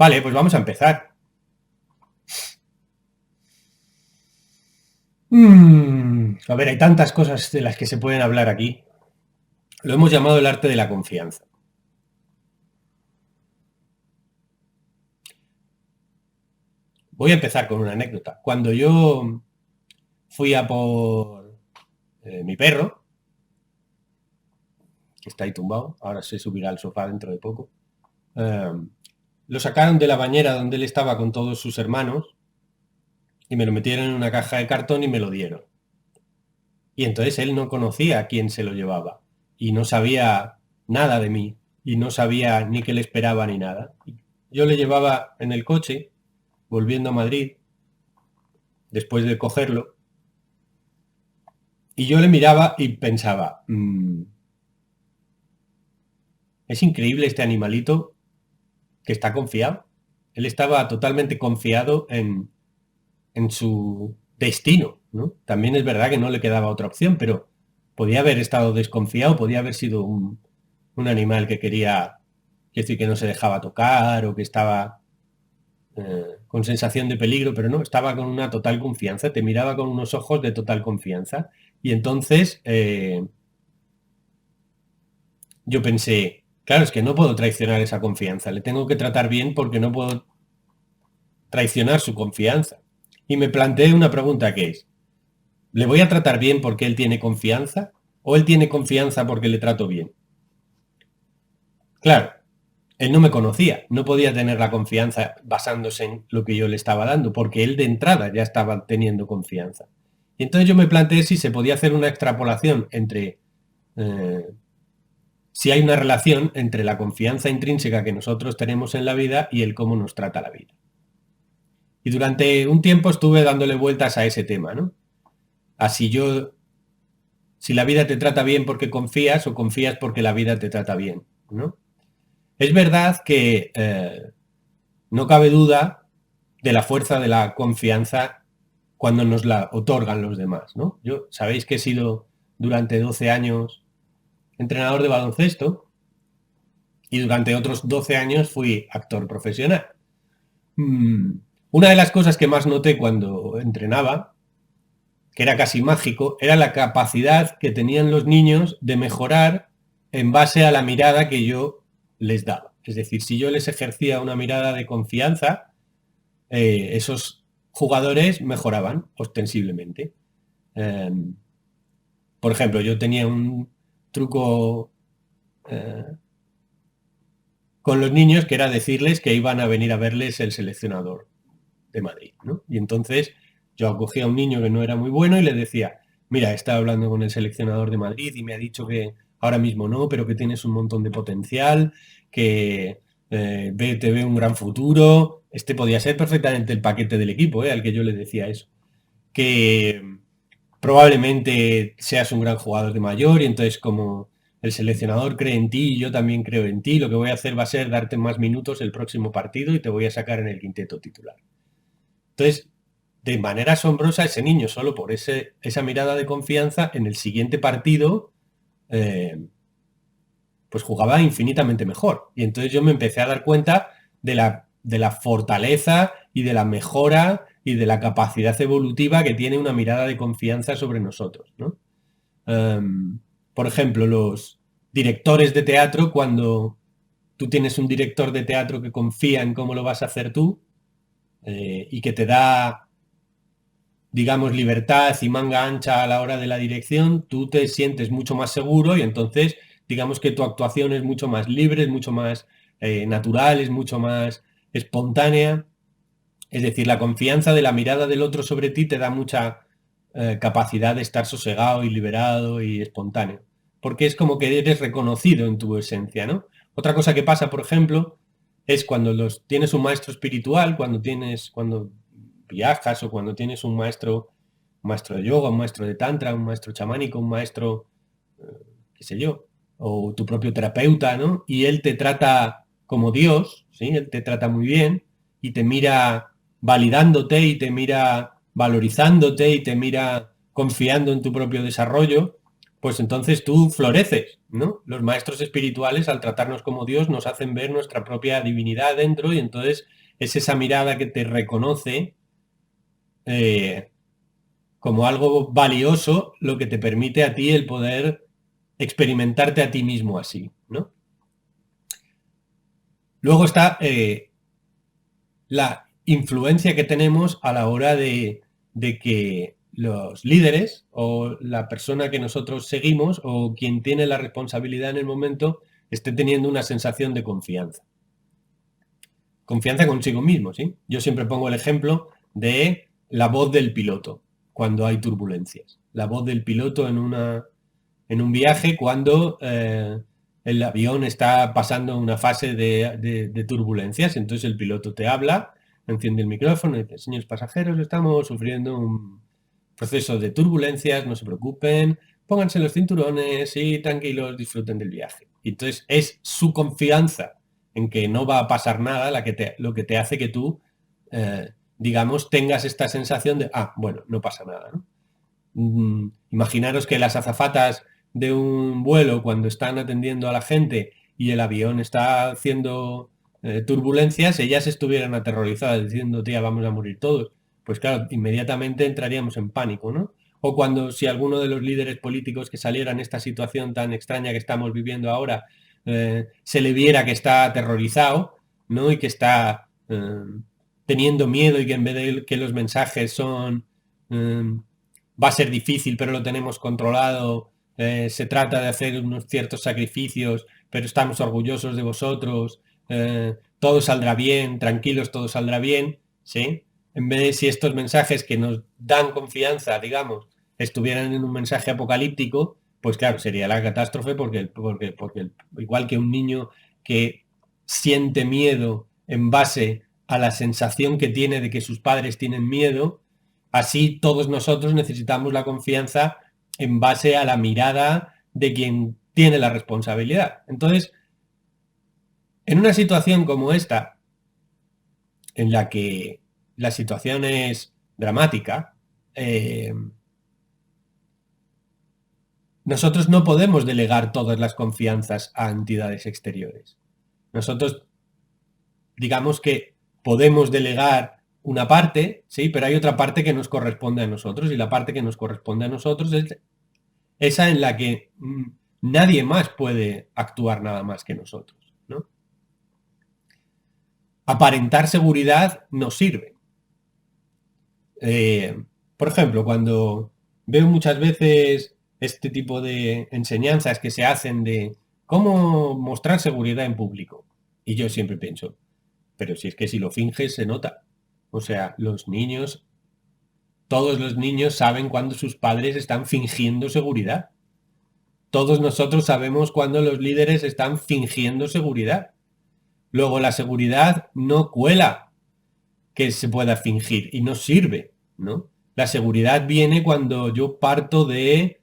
Vale, pues vamos a empezar. A ver, hay tantas cosas de las que se pueden hablar aquí. Lo hemos llamado el arte de la confianza. Voy a empezar con una anécdota. Cuando yo fui a por mi perro, que está ahí tumbado, ahora se subirá al sofá dentro de poco, lo sacaron de la bañera donde él estaba con todos sus hermanos y me lo metieron en una caja de cartón y me lo dieron. Y entonces él no conocía a quién se lo llevaba y no sabía nada de mí y no sabía ni qué le esperaba ni nada. Yo le llevaba en el coche, volviendo a Madrid, después de cogerlo, y yo le miraba y pensaba, es increíble este animalito que está confiado. Él estaba totalmente confiado en su destino, ¿no? También es verdad que no le quedaba otra opción, pero podía haber estado desconfiado, podía haber sido un animal que quería, es decir, que no se dejaba tocar o que estaba con sensación de peligro, pero no, estaba con una total confianza, te miraba con unos ojos de total confianza. Y entonces yo pensé, claro, es que no puedo traicionar esa confianza, le tengo que tratar bien porque no puedo traicionar su confianza. Y me planteé una pregunta que es, ¿le voy a tratar bien porque él tiene confianza o él tiene confianza porque le trato bien? Claro, él no me conocía, no podía tener la confianza basándose en lo que yo le estaba dando, porque él de entrada ya estaba teniendo confianza. Y entonces yo me planteé si se podía hacer una extrapolación entre si hay una relación entre la confianza intrínseca que nosotros tenemos en la vida y el cómo nos trata la vida. Y durante un tiempo estuve dándole vueltas a ese tema, ¿no? Si la vida te trata bien porque confías o confías porque la vida te trata bien, ¿no? Es verdad que no cabe duda de la fuerza de la confianza cuando nos la otorgan los demás, ¿no? Sabéis que he sido durante 12 años entrenador de baloncesto y durante otros 12 años fui actor profesional. Una de las cosas que más noté cuando entrenaba, que era casi mágico, era la capacidad que tenían los niños de mejorar en base a la mirada que yo les daba. Es decir, si yo les ejercía una mirada de confianza, esos jugadores mejoraban ostensiblemente. Por ejemplo, yo tenía un truco con los niños que era decirles que iban a venir a verles el seleccionador de Madrid, ¿no? Y entonces yo acogía a un niño que no era muy bueno y le decía, mira, he estado hablando con el seleccionador de Madrid y me ha dicho que ahora mismo no, pero que tienes un montón de potencial, que te ve un gran futuro. Este podía ser perfectamente el paquete del equipo, al que yo le decía eso. Que probablemente seas un gran jugador de mayor y entonces como el seleccionador cree en ti y yo también creo en ti, lo que voy a hacer va a ser darte más minutos el próximo partido y te voy a sacar en el quinteto titular. Entonces, de manera asombrosa, ese niño, solo por esa mirada de confianza, en el siguiente partido, pues jugaba infinitamente mejor. Y entonces yo me empecé a dar cuenta de la fortaleza y de la mejora y de la capacidad evolutiva que tiene una mirada de confianza sobre nosotros, ¿no? Por ejemplo, los directores de teatro, cuando tú tienes un director de teatro que confía en cómo lo vas a hacer tú y que te da, digamos, libertad y manga ancha a la hora de la dirección, tú te sientes mucho más seguro y entonces, digamos que tu actuación es mucho más libre, es mucho más natural, es mucho más espontánea. Es decir, la confianza de la mirada del otro sobre ti te da mucha capacidad de estar sosegado y liberado y espontáneo. Porque es como que eres reconocido en tu esencia, ¿no? Otra cosa que pasa, por ejemplo, es cuando tienes un maestro espiritual, cuando viajas o cuando tienes un maestro de yoga, un maestro de tantra, un maestro chamánico, un maestro, qué sé yo, o tu propio terapeuta, ¿no? Y él te trata como Dios, ¿sí? Él te trata muy bien y te mira validándote y te mira valorizándote y te mira confiando en tu propio desarrollo, pues entonces tú floreces, ¿no? Los maestros espirituales, al tratarnos como Dios, nos hacen ver nuestra propia divinidad dentro, y entonces es esa mirada que te reconoce como algo valioso, lo que te permite a ti el poder experimentarte a ti mismo así, ¿no? Luego está la influencia que tenemos a la hora de que los líderes o la persona que nosotros seguimos o quien tiene la responsabilidad en el momento esté teniendo una sensación de confianza. Confianza consigo mismo, ¿sí? Yo siempre pongo el ejemplo de la voz del piloto cuando hay turbulencias. La voz del piloto en un viaje cuando el avión está pasando una fase de turbulencias. Entonces el piloto te habla, enciende el micrófono y dice: señores pasajeros, estamos sufriendo un proceso de turbulencias, no se preocupen, pónganse los cinturones y tranquilos, disfruten del viaje. Y entonces es su confianza en que no va a pasar nada lo que te hace que tú, digamos, tengas esta sensación de, bueno, no pasa nada, ¿no? Imaginaros que las azafatas de un vuelo, cuando están atendiendo a la gente y el avión está haciendo turbulencias, ellas estuvieran aterrorizadas diciendo: tía, vamos a morir todos. Pues claro, inmediatamente entraríamos en pánico, ¿no? O cuando, si alguno de los líderes políticos que salieran en esta situación tan extraña que estamos viviendo ahora, se le viera que está aterrorizado, ¿no? Y que está teniendo miedo, y que en vez de que los mensajes son va a ser difícil, pero lo tenemos controlado, se trata de hacer unos ciertos sacrificios, pero estamos orgullosos de vosotros, todo saldrá bien, tranquilos, todo saldrá bien, ¿sí? En vez de, si estos mensajes que nos dan confianza, digamos, estuvieran en un mensaje apocalíptico, pues claro, sería la catástrofe, porque igual que un niño que siente miedo en base a la sensación que tiene de que sus padres tienen miedo, así todos nosotros necesitamos la confianza en base a la mirada de quien tiene la responsabilidad. Entonces, en una situación como esta, en la que la situación es dramática, nosotros no podemos delegar todas las confianzas a entidades exteriores. Nosotros, digamos que podemos delegar una parte, sí, pero hay otra parte que nos corresponde a nosotros, y la parte que nos corresponde a nosotros es esa en la que nadie más puede actuar nada más que nosotros, ¿no? Aparentar seguridad no sirve. Por ejemplo, cuando veo muchas veces este tipo de enseñanzas que se hacen de cómo mostrar seguridad en público, y yo siempre pienso, pero si es que si lo finges se nota. O sea, todos los niños saben cuando sus padres están fingiendo seguridad. Todos nosotros sabemos cuando los líderes están fingiendo seguridad. Luego, la seguridad no cuela que se pueda fingir y no sirve, ¿no? La seguridad viene cuando yo parto de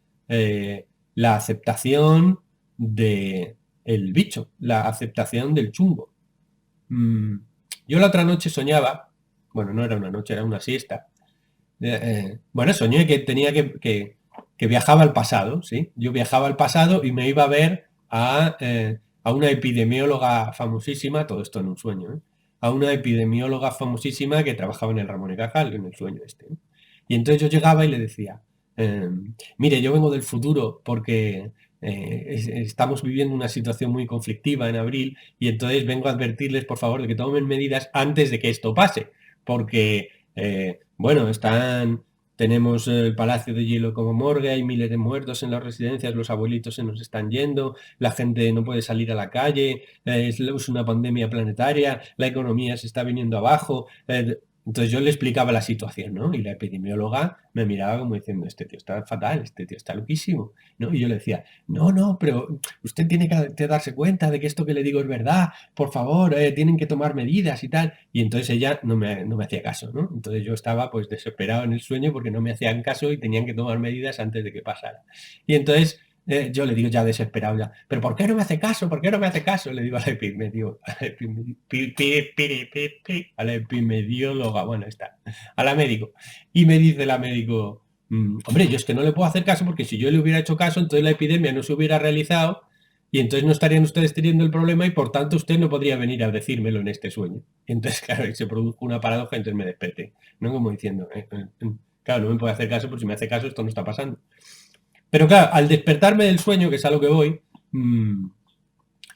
la aceptación de el bicho, la aceptación del chungo. Yo la otra noche soñaba, bueno, no era una noche, era una siesta. Bueno, soñé que tenía que viajaba al pasado, ¿sí? Yo viajaba al pasado y me iba a ver a una epidemióloga famosísima, todo esto en un sueño, ¿eh? A una epidemióloga famosísima que trabajaba en el Ramón y Cajal, en el sueño este, ¿no? Y entonces yo llegaba y le decía, mire, yo vengo del futuro porque estamos viviendo una situación muy conflictiva en abril, y entonces vengo a advertirles, por favor, de que tomen medidas antes de que esto pase, porque bueno, tenemos el Palacio de Hielo como morgue, hay miles de muertos en las residencias, los abuelitos se nos están yendo, la gente no puede salir a la calle, es una pandemia planetaria, la economía se está viniendo abajo. Entonces yo le explicaba la situación, ¿no? Y la epidemióloga me miraba como diciendo: este tío está fatal, este tío está loquísimo, ¿no? Y yo le decía: no, pero usted tiene que darse cuenta de que esto que le digo es verdad, por favor, tienen que tomar medidas y tal. Y entonces ella no me hacía caso, ¿no? Entonces yo estaba pues desesperado en el sueño porque no me hacían caso y tenían que tomar medidas antes de que pasara. Y entonces yo le digo, ya desesperado, ya: ¿pero por qué no me hace caso? ¿Por qué no me hace caso? Le digo a la epidemióloga, bueno, está, a la médico. Y me dice la médico: Hombre, yo es que no le puedo hacer caso porque si yo le hubiera hecho caso, entonces la epidemia no se hubiera realizado y entonces no estarían ustedes teniendo el problema y por tanto usted no podría venir a decírmelo en este sueño. Y entonces, claro, se produjo una paradoja, entonces me desperté. No como diciendo, claro, no me puede hacer caso porque si me hace caso esto no está pasando. Pero claro, al despertarme del sueño, que es a lo que voy,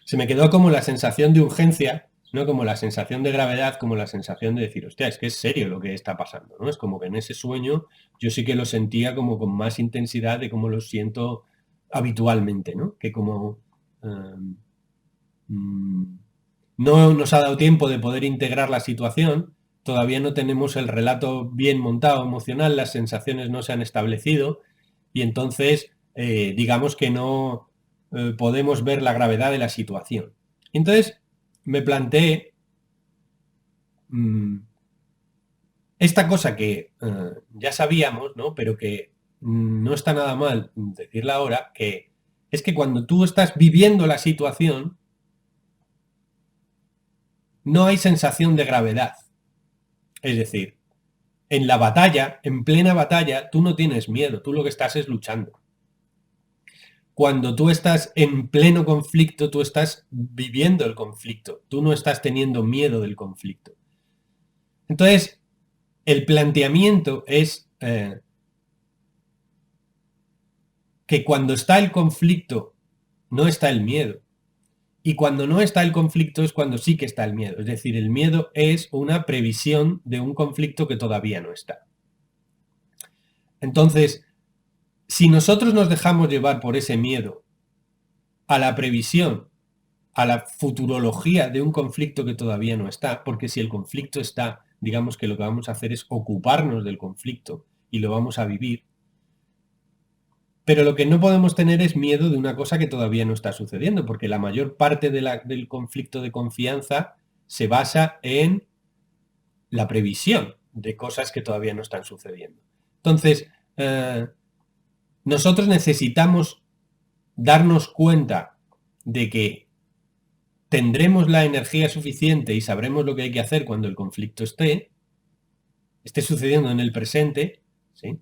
se me quedó como la sensación de urgencia, no como la sensación de gravedad, como la sensación de decir, hostia, es que es serio lo que está pasando, ¿no? Es como que en ese sueño yo sí que lo sentía como con más intensidad de cómo lo siento habitualmente, ¿no? Que como no nos ha dado tiempo de poder integrar la situación, todavía no tenemos el relato bien montado emocional, las sensaciones no se han establecido y entonces digamos que no podemos ver la gravedad de la situación. Entonces me planteé esta cosa que ya sabíamos, ¿no? Pero que no está nada mal decirla ahora, que es que cuando tú estás viviendo la situación, no hay sensación de gravedad. Es decir, en la batalla, en plena batalla, tú no tienes miedo, tú lo que estás es luchando. Cuando tú estás en pleno conflicto, tú estás viviendo el conflicto, tú no estás teniendo miedo del conflicto. Entonces, el planteamiento es que cuando está el conflicto, no está el miedo. Y cuando no está el conflicto es cuando sí que está el miedo. Es decir, el miedo es una previsión de un conflicto que todavía no está. Entonces, si nosotros nos dejamos llevar por ese miedo a la previsión, a la futurología de un conflicto que todavía no está, porque si el conflicto está, digamos que lo que vamos a hacer es ocuparnos del conflicto y lo vamos a vivir, pero lo que no podemos tener es miedo de una cosa que todavía no está sucediendo, porque la mayor parte del conflicto de confianza se basa en la previsión de cosas que todavía no están sucediendo. Entonces, nosotros necesitamos darnos cuenta de que tendremos la energía suficiente y sabremos lo que hay que hacer cuando el conflicto esté sucediendo en el presente, ¿sí?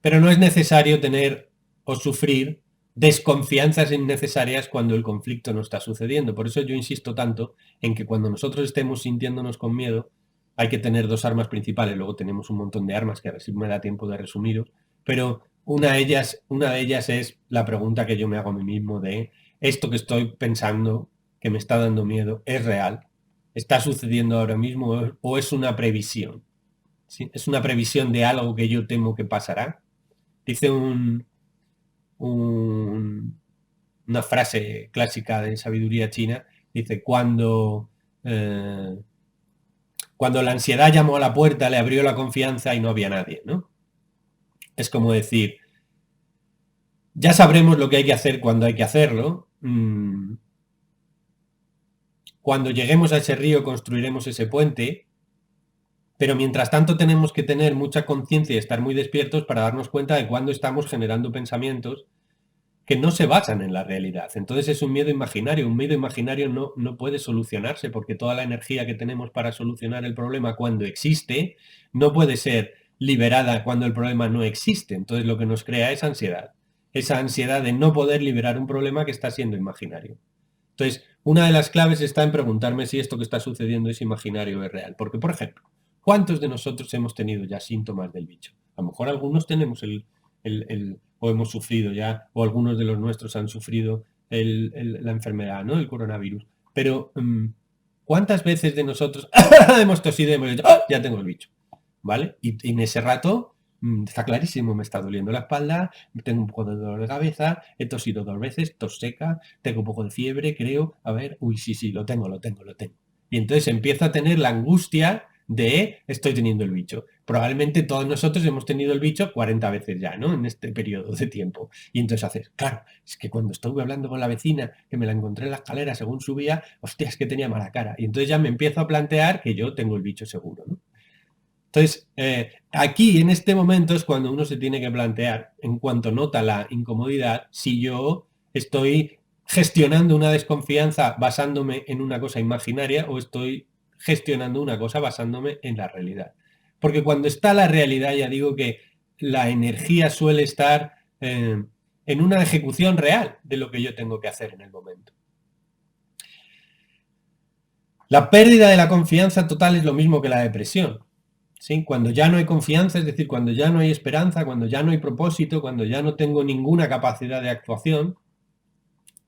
Pero no es necesario tener o sufrir desconfianzas innecesarias cuando el conflicto no está sucediendo. Por eso yo insisto tanto en que cuando nosotros estemos sintiéndonos con miedo, hay que tener dos armas principales. Luego tenemos un montón de armas que a ver si me da tiempo de resumiros, pero una de ellas es la pregunta que yo me hago a mí mismo de esto que estoy pensando, que me está dando miedo, ¿es real? ¿Está sucediendo ahora mismo o es una previsión? ¿Sí? ¿Es una previsión de algo que yo temo que pasará? Dice una frase clásica de sabiduría china, dice, cuando la ansiedad llamó a la puerta, le abrió la confianza y no había nadie, ¿no? Es como decir, ya sabremos lo que hay que hacer cuando hay que hacerlo. Cuando lleguemos a ese río construiremos ese puente, pero mientras tanto tenemos que tener mucha conciencia y estar muy despiertos para darnos cuenta de cuándo estamos generando pensamientos que no se basan en la realidad. Entonces es un miedo imaginario. Un miedo imaginario no puede solucionarse porque toda la energía que tenemos para solucionar el problema cuando existe no puede ser liberada cuando el problema no existe. Entonces lo que nos crea es ansiedad. Esa ansiedad de no poder liberar un problema que está siendo imaginario. Entonces, una de las claves está en preguntarme si esto que está sucediendo es imaginario o es real. Porque, por ejemplo, ¿cuántos de nosotros hemos tenido ya síntomas del bicho? A lo mejor algunos tenemos o hemos sufrido ya, o algunos de los nuestros han sufrido la enfermedad, ¿no? El coronavirus. Pero, ¿cuántas veces de nosotros hemos tosido y hemos dicho, ¡ah! Ya tengo el bicho, ¿vale? Y en ese rato está clarísimo, me está doliendo la espalda, tengo un poco de dolor de cabeza, he tosido 2 veces, tos seca, tengo un poco de fiebre, creo, a ver, uy, sí, lo tengo. Y entonces empiezo a tener la angustia de estoy teniendo el bicho. Probablemente todos nosotros hemos tenido el bicho 40 veces ya, ¿no? En este periodo de tiempo. Y entonces haces, claro, es que cuando estuve hablando con la vecina, que me la encontré en la escalera según subía, hostia, es que tenía mala cara. Y entonces ya me empiezo a plantear que yo tengo el bicho seguro, ¿no? Entonces, aquí en este momento es cuando uno se tiene que plantear, en cuanto nota la incomodidad, si yo estoy gestionando una desconfianza basándome en una cosa imaginaria o estoy gestionando una cosa basándome en la realidad. Porque cuando está la realidad, ya digo que la energía suele estar en una ejecución real de lo que yo tengo que hacer en el momento. La pérdida de la confianza total es lo mismo que la depresión. ¿Sí? Cuando ya no hay confianza, es decir, cuando ya no hay esperanza, cuando ya no hay propósito, cuando ya no tengo ninguna capacidad de actuación,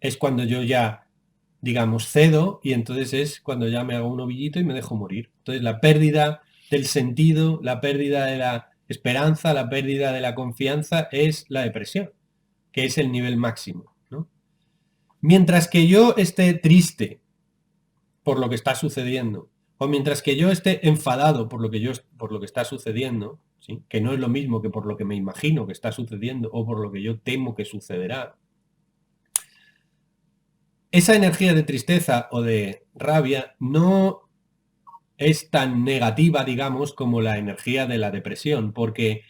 es cuando yo ya, digamos, cedo, y entonces es cuando ya me hago un ovillito y me dejo morir. Entonces la pérdida del sentido, la pérdida de la esperanza, la pérdida de la confianza es la depresión, que es el nivel máximo, ¿no? Mientras que yo esté triste por lo que está sucediendo, o mientras que yo esté enfadado por lo que está sucediendo, ¿sí? Que no es lo mismo que por lo que me imagino que está sucediendo o por lo que yo temo que sucederá, esa energía de tristeza o de rabia no es tan negativa, digamos, como la energía de la depresión, porque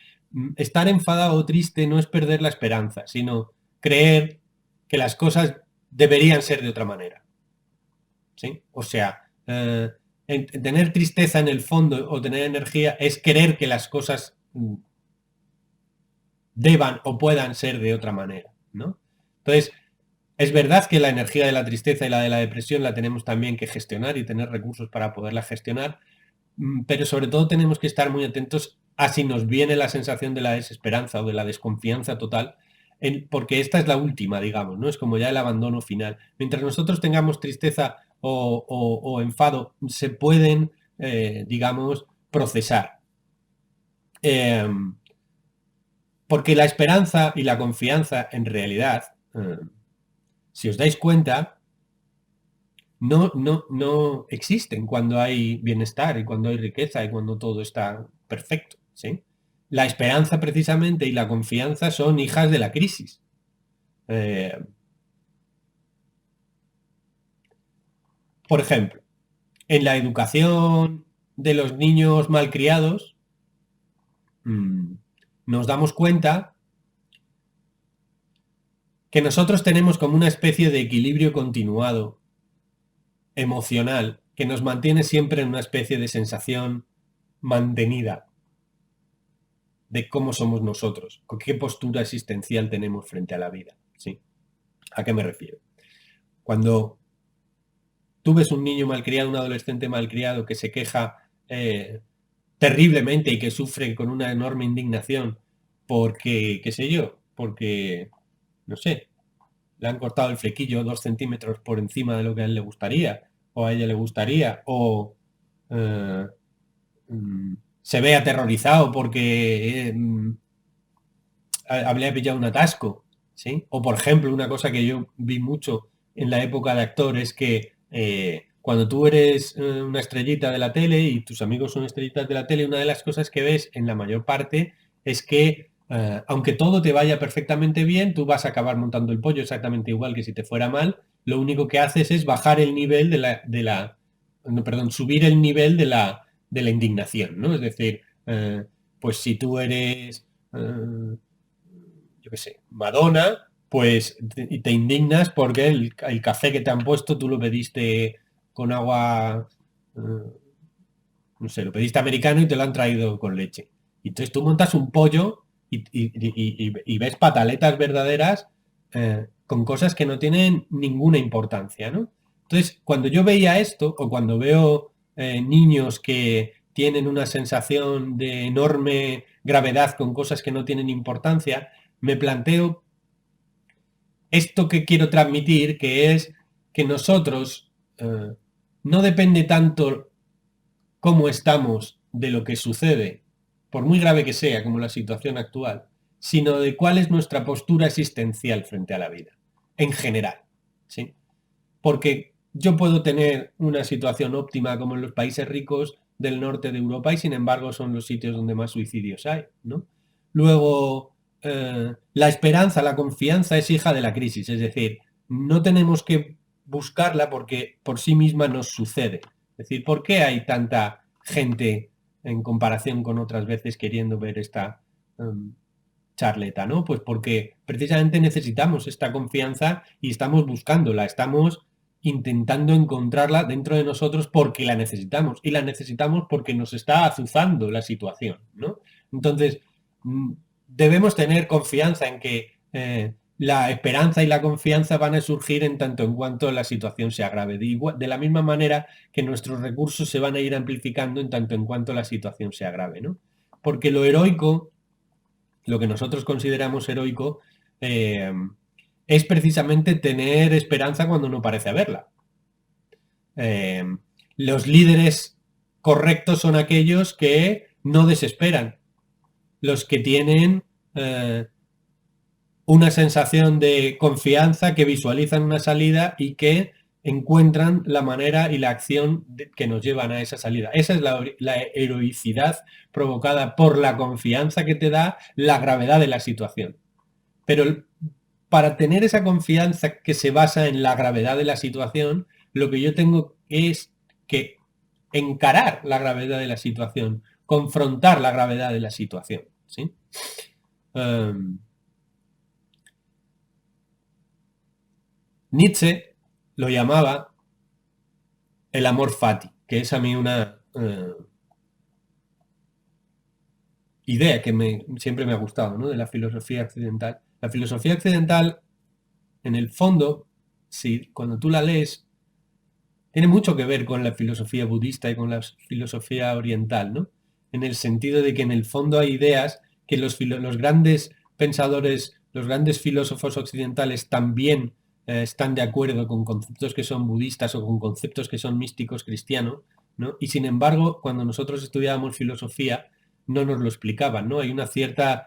estar enfadado o triste no es perder la esperanza, sino creer que las cosas deberían ser de otra manera. ¿Sí? O sea, tener tristeza en el fondo o tener energía es creer que las cosas deban o puedan ser de otra manera, ¿no? Entonces, es verdad que la energía de la tristeza y la de la depresión la tenemos también que gestionar y tener recursos para poderla gestionar, pero sobre todo tenemos que estar muy atentos a si nos viene la sensación de la desesperanza o de la desconfianza total, porque esta es la última, digamos, ¿no? Es como ya el abandono final. Mientras nosotros tengamos tristeza o enfado, se pueden, digamos, procesar. Porque la esperanza y la confianza, en realidad, si os dais cuenta, no existen cuando hay bienestar y cuando hay riqueza y cuando todo está perfecto, ¿sí? La esperanza precisamente y la confianza son hijas de la crisis. Por ejemplo, en la educación de los niños malcriados, nos damos cuenta que nosotros tenemos como una especie de equilibrio continuado emocional que nos mantiene siempre en una especie de sensación mantenida de cómo somos nosotros, con qué postura existencial tenemos frente a la vida, ¿sí? ¿A qué me refiero? Cuando tú ves un niño malcriado, un adolescente malcriado que se queja terriblemente y que sufre con una enorme indignación porque, qué sé yo, porque, no sé, le han cortado el flequillo 2 centímetros por encima de lo que a él le gustaría, o a ella le gustaría, o se ve aterrorizado porque habría pillado un atasco, ¿sí? O por ejemplo, una cosa que yo vi mucho en la época de actor es que cuando tú eres una estrellita de la tele y tus amigos son estrellitas de la tele, una de las cosas que ves en la mayor parte es que aunque todo te vaya perfectamente bien, tú vas a acabar montando el pollo exactamente igual que si te fuera mal. Lo único que haces es bajar el nivel subir el nivel de la indignación, ¿no? Es decir, pues si tú eres yo qué sé, Madonna, pues te indignas porque el café que te han puesto tú lo pediste con agua, no sé, lo pediste americano y te lo han traído con leche. Y entonces tú montas un pollo y ves pataletas verdaderas con cosas que no tienen ninguna importancia, ¿no? Entonces, cuando yo veía esto, o cuando veo niños que tienen una sensación de enorme gravedad con cosas que no tienen importancia, me planteo esto que quiero transmitir, que es que nosotros no depende tanto cómo estamos de lo que sucede, por muy grave que sea, como la situación actual, sino de cuál es nuestra postura existencial frente a la vida, en general, ¿sí? Porque yo puedo tener una situación óptima como en los países ricos del norte de Europa y sin embargo son los sitios donde más suicidios hay, ¿no? Luego, la esperanza, la confianza es hija de la crisis, es decir, no tenemos que buscarla porque por sí misma nos sucede. Es decir, ¿por qué hay tanta gente en comparación con otras veces queriendo ver esta charleta, ¿no? Pues porque precisamente necesitamos esta confianza y estamos buscándola, estamos intentando encontrarla dentro de nosotros porque la necesitamos y la necesitamos porque nos está azuzando la situación, ¿no? Entonces, debemos tener confianza en que la esperanza y la confianza van a surgir en tanto en cuanto la situación se agrave. De la misma manera que nuestros recursos se van a ir amplificando en tanto en cuanto la situación se agrave, ¿no? Porque lo heroico, lo que nosotros consideramos heroico, es precisamente tener esperanza cuando no parece haberla. Los líderes correctos son aquellos que no desesperan, los que tienen una sensación de confianza, que visualizan una salida y que encuentran la manera y la acción que nos llevan a esa salida. Esa es la heroicidad provocada por la confianza que te da la gravedad de la situación. Pero para tener esa confianza que se basa en la gravedad de la situación, lo que yo tengo es que encarar la gravedad de la situación, confrontar la gravedad de la situación, ¿sí? Nietzsche lo llamaba el amor fati, que es a mí una idea que siempre me ha gustado, ¿no? De la filosofía occidental. La filosofía occidental, en el fondo, cuando tú la lees, tiene mucho que ver con la filosofía budista y con la filosofía oriental, ¿no? En el sentido de que en el fondo hay ideas que los grandes pensadores, los grandes filósofos occidentales también están de acuerdo con conceptos que son budistas o con conceptos que son místicos cristianos, ¿no? Y sin embargo, cuando nosotros estudiábamos filosofía, no nos lo explicaban, ¿no? Hay una cierta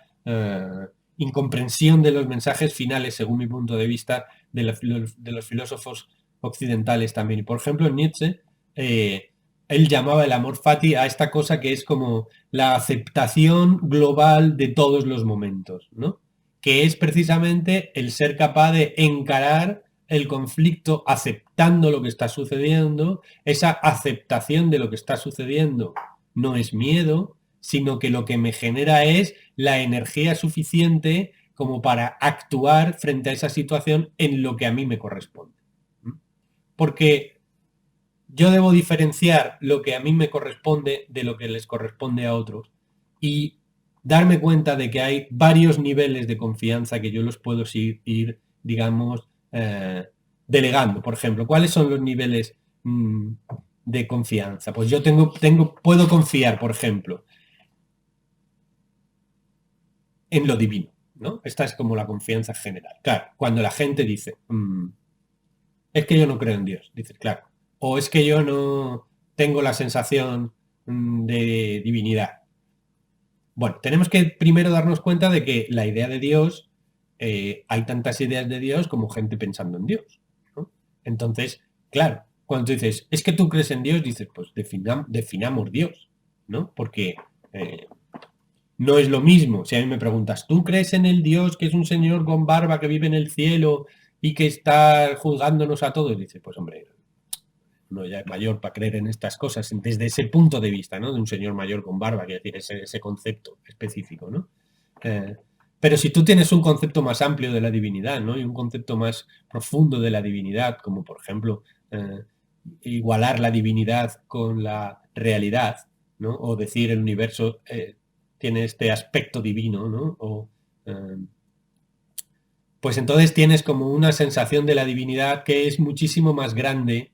incomprensión de los mensajes finales, según mi punto de vista, de los filósofos occidentales también. Y por ejemplo, Nietzsche, él llamaba el amor fati a esta cosa que es como la aceptación global de todos los momentos, ¿no? Que es precisamente el ser capaz de encarar el conflicto aceptando lo que está sucediendo. Esa aceptación de lo que está sucediendo no es miedo, sino que lo que me genera es la energía suficiente como para actuar frente a esa situación en lo que a mí me corresponde. Porque yo debo diferenciar lo que a mí me corresponde de lo que les corresponde a otros y darme cuenta de que hay varios niveles de confianza que yo los puedo ir digamos, delegando. Por ejemplo, ¿cuáles son los niveles de confianza? Pues yo puedo confiar, por ejemplo, en lo divino, ¿no? Esta es como la confianza general. Claro, cuando la gente dice, es que yo no creo en Dios, dices, claro, o es que yo no tengo la sensación de divinidad. Bueno, tenemos que primero darnos cuenta de que la idea de Dios, hay tantas ideas de Dios como gente pensando en Dios, ¿no? Entonces, claro, cuando tú dices, es que tú crees en Dios, dices, pues definamos Dios, ¿no? Porque no es lo mismo. Si a mí me preguntas, ¿tú crees en el Dios que es un señor con barba que vive en el cielo y que está juzgándonos a todos? Dice, pues hombre, uno ya es mayor para creer en estas cosas desde ese punto de vista, ¿no? De un señor mayor con barba, quiero decir, ese concepto específico, ¿no? Pero si tú tienes un concepto más amplio de la divinidad, ¿no? Y un concepto más profundo de la divinidad, como por ejemplo igualar la divinidad con la realidad, ¿no? O decir el universo tiene este aspecto divino, ¿no? Pues entonces tienes como una sensación de la divinidad que es muchísimo más grande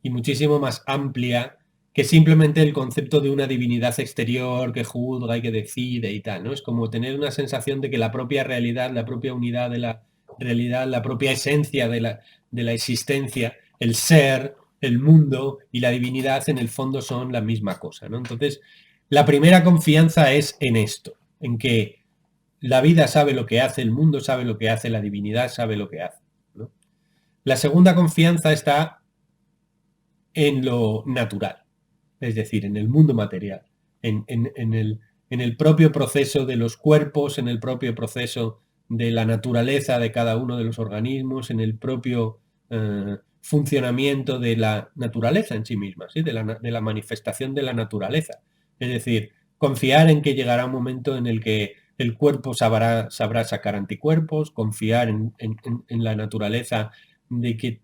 y muchísimo más amplia que simplemente el concepto de una divinidad exterior que juzga y que decide y tal, ¿no? Es como tener una sensación de que la propia realidad, la propia unidad de la realidad, la propia esencia de la existencia, el ser, el mundo y la divinidad en el fondo son la misma cosa, ¿no? Entonces, la primera confianza es en esto, en que la vida sabe lo que hace, el mundo sabe lo que hace, la divinidad sabe lo que hace, ¿no? La segunda confianza está en lo natural, es decir, en el mundo material, en el propio proceso de los cuerpos, en el propio proceso de la naturaleza de cada uno de los organismos, en el propio funcionamiento de la naturaleza en sí misma, ¿sí? de la manifestación de la naturaleza. Es decir, confiar en que llegará un momento en el que el cuerpo sabrá sacar anticuerpos, confiar en la naturaleza de que,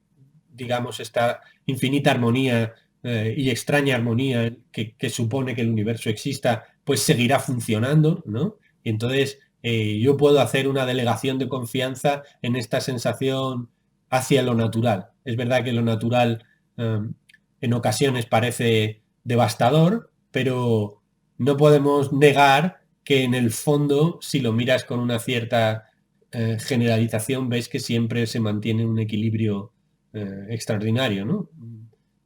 digamos, esta infinita armonía y extraña armonía que supone que el universo exista, pues seguirá funcionando, ¿no? Y entonces yo puedo hacer una delegación de confianza en esta sensación hacia lo natural. Es verdad que lo natural en ocasiones parece devastador, pero no podemos negar que en el fondo, si lo miras con una cierta generalización, ves que siempre se mantiene un equilibrio extraordinario, ¿no?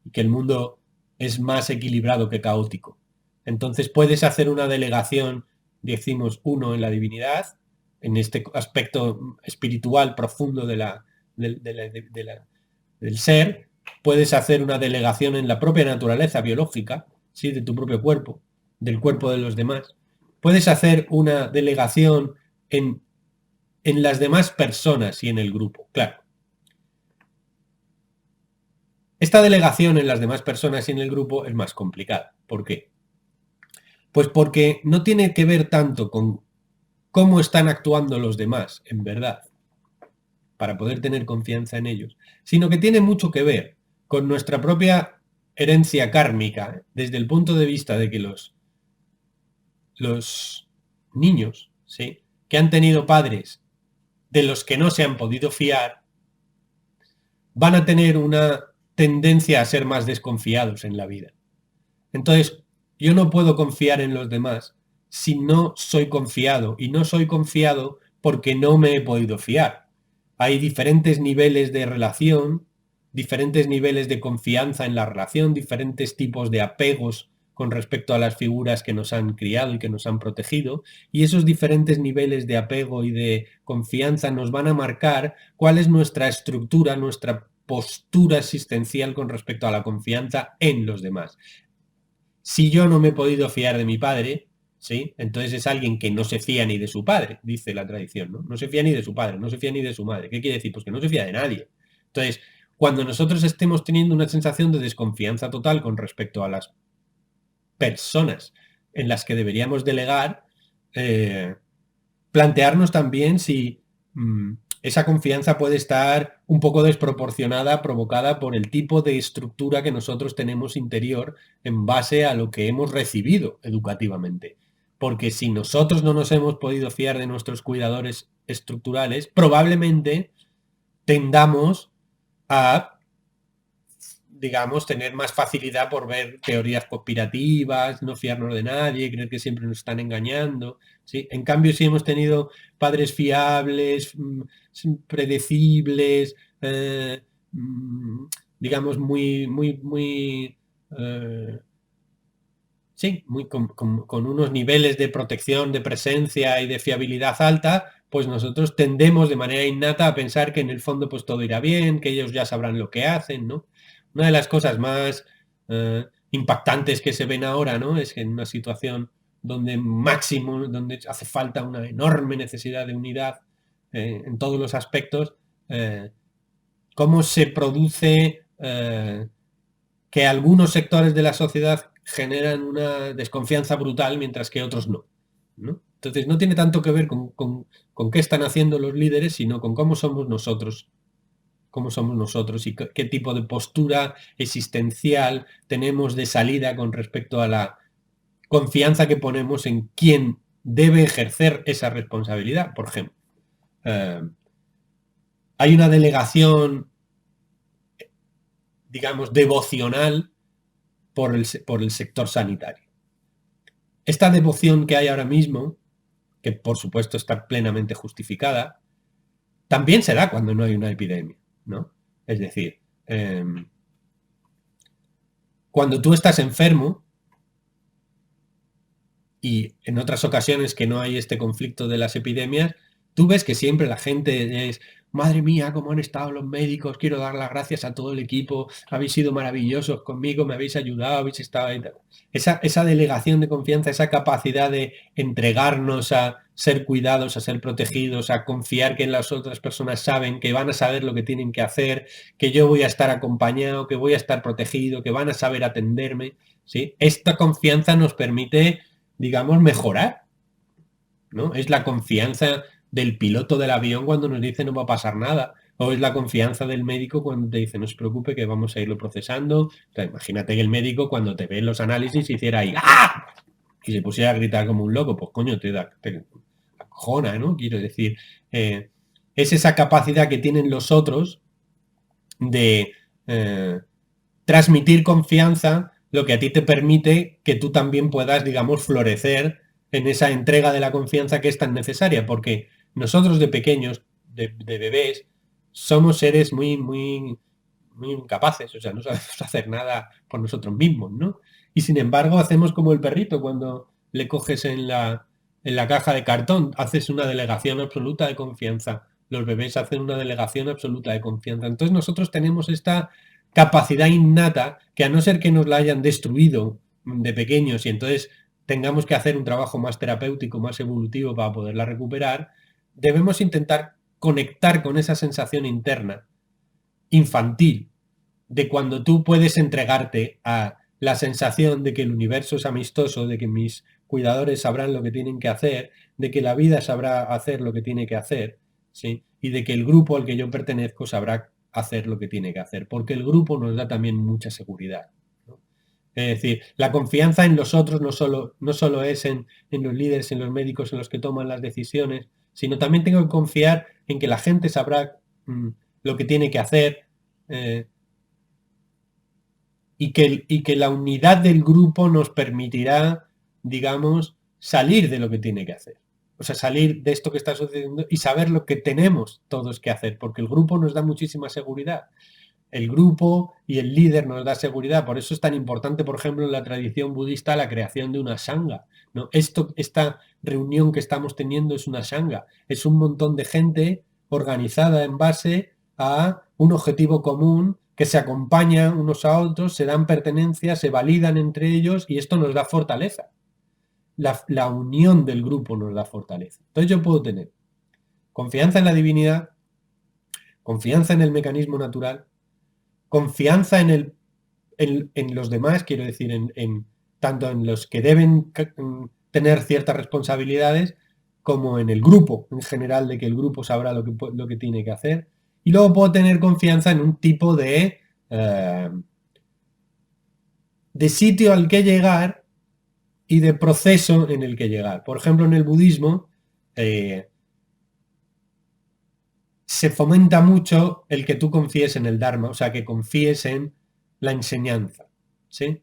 Y que el mundo es más equilibrado que caótico. Entonces puedes hacer una delegación, decimos uno en la divinidad, en este aspecto espiritual profundo del ser, puedes hacer una delegación en la propia naturaleza biológica, ¿sí? De tu propio cuerpo, del cuerpo de los demás. Puedes hacer una delegación en las demás personas y en el grupo, claro. Esta delegación en las demás personas y en el grupo es más complicada. ¿Por qué? Pues porque no tiene que ver tanto con cómo están actuando los demás, en verdad, para poder tener confianza en ellos, sino que tiene mucho que ver con nuestra propia herencia kármica, desde el punto de vista de que los niños, ¿sí?, que han tenido padres de los que no se han podido fiar, van a tener una tendencia a ser más desconfiados en la vida. Entonces, yo no puedo confiar en los demás si no soy confiado, y no soy confiado porque no me he podido fiar. Hay diferentes niveles de relación, diferentes niveles de confianza en la relación, diferentes tipos de apegos con respecto a las figuras que nos han criado y que nos han protegido, y esos diferentes niveles de apego y de confianza nos van a marcar cuál es nuestra estructura, nuestra postura existencial con respecto a la confianza en los demás. Si yo no me he podido fiar de mi padre, ¿sí?, entonces es alguien que no se fía ni de su padre, dice la tradición, ¿no? No se fía ni de su padre, no se fía ni de su madre. ¿Qué quiere decir? Pues que no se fía de nadie. Entonces, cuando nosotros estemos teniendo una sensación de desconfianza total con respecto a las personas en las que deberíamos delegar, plantearnos también si esa confianza puede estar un poco desproporcionada, provocada por el tipo de estructura que nosotros tenemos interior en base a lo que hemos recibido educativamente. Porque si nosotros no nos hemos podido fiar de nuestros cuidadores estructurales, probablemente tendamos a, digamos, tener más facilidad por ver teorías conspirativas, no fiarnos de nadie, creer que siempre nos están engañando, ¿sí? En cambio, si hemos tenido padres fiables, predecibles, digamos, sí, con unos niveles de protección, de presencia y de fiabilidad alta, pues nosotros tendemos de manera innata a pensar que en el fondo pues todo irá bien, que ellos ya sabrán lo que hacen, ¿no? Una de las cosas más impactantes que se ven ahora, ¿no?, es que en una situación donde donde hace falta una enorme necesidad de unidad en todos los aspectos, cómo se produce que algunos sectores de la sociedad generan una desconfianza brutal mientras que otros no, ¿no? Entonces no tiene tanto que ver con qué están haciendo los líderes, sino con cómo somos nosotros y qué tipo de postura existencial tenemos de salida con respecto a la confianza que ponemos en quién debe ejercer esa responsabilidad. Por ejemplo, hay una delegación, digamos, devocional por el sector sanitario. Esta devoción que hay ahora mismo, que por supuesto está plenamente justificada, también se da cuando no hay una epidemia, ¿no? Es decir, cuando tú estás enfermo, y en otras ocasiones que no hay este conflicto de las epidemias, tú ves que siempre la gente es, madre mía, cómo han estado los médicos, quiero dar las gracias a todo el equipo, habéis sido maravillosos conmigo, me habéis ayudado, habéis estado ahí. Esa delegación de confianza, esa capacidad de entregarnos a ser cuidados, a ser protegidos, a confiar que las otras personas saben, que van a saber lo que tienen que hacer, que yo voy a estar acompañado, que voy a estar protegido, que van a saber atenderme, ¿sí? Esta confianza nos permite, digamos, mejorar, ¿no? Es la confianza del piloto del avión cuando nos dice no va a pasar nada, o es la confianza del médico cuando te dice no se preocupe que vamos a irlo procesando. O sea, imagínate que el médico cuando te ve los análisis hiciera ahí ¡ah!, y se pusiera a gritar como un loco, pues coño, te jona, ¿no? Quiero decir, es esa capacidad que tienen los otros de transmitir confianza, lo que a ti te permite que tú también puedas, digamos, florecer en esa entrega de la confianza que es tan necesaria, porque nosotros de pequeños, de bebés, somos seres muy incapaces, o sea, no sabemos hacer nada por nosotros mismos, ¿no? Y sin embargo hacemos como el perrito cuando le coges en la caja de cartón, haces una delegación absoluta de confianza. Los bebés hacen una delegación absoluta de confianza. Entonces nosotros tenemos esta capacidad innata que, a no ser que nos la hayan destruido de pequeños y entonces tengamos que hacer un trabajo más terapéutico, más evolutivo para poderla recuperar, debemos intentar conectar con esa sensación interna infantil de cuando tú puedes entregarte a la sensación de que el universo es amistoso, de que mis cuidadores sabrán lo que tienen que hacer, de que la vida sabrá hacer lo que tiene que hacer, ¿sí? Y de que el grupo al que yo pertenezco sabrá hacer lo que tiene que hacer, porque el grupo nos da también mucha seguridad, ¿no? Es decir, la confianza en los otros no solo es en los líderes, en los médicos, en los que toman las decisiones, sino también tengo que confiar en que la gente sabrá lo que tiene que hacer, eh, y que la unidad del grupo nos permitirá, digamos, salir de lo que tiene que hacer. O sea, salir de esto que está sucediendo y saber lo que tenemos todos que hacer, porque el grupo nos da muchísima seguridad. El grupo y el líder nos da seguridad. Por eso es tan importante, por ejemplo, en la tradición budista, la creación de una sangha, ¿no? Esta reunión que estamos teniendo es una sangha. Es un montón de gente organizada en base a un objetivo común, que se acompañan unos a otros, se dan pertenencia, se validan entre ellos y esto nos da fortaleza. La unión del grupo nos da fortaleza. Entonces yo puedo tener confianza en la divinidad, confianza en el mecanismo natural, confianza en los demás, quiero decir, tanto en los que deben tener ciertas responsabilidades, como en el grupo en general, de que el grupo sabrá lo que tiene que hacer. Y luego puedo tener confianza en un tipo de sitio al que llegar y de proceso en el que llegar. Por ejemplo, en el budismo se fomenta mucho el que tú confíes en el Dharma, o sea, que confíes en la enseñanza, ¿sí?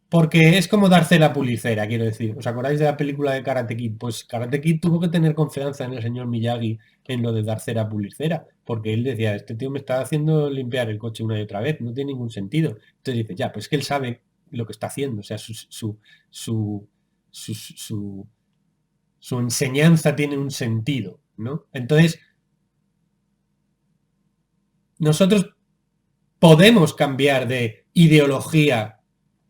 Porque es como darse la pulicera, quiero decir. ¿Os acordáis de la película de Karate Kid? Pues Karate Kid tuvo que tener confianza en el señor Miyagi en lo de darse la pulicera, porque él decía, este tío me está haciendo limpiar el coche una y otra vez, no tiene ningún sentido. Entonces dice, ya, pues es que él sabe lo que está haciendo, o sea, su, su, su enseñanza tiene un sentido, ¿no? Entonces, nosotros podemos cambiar de ideología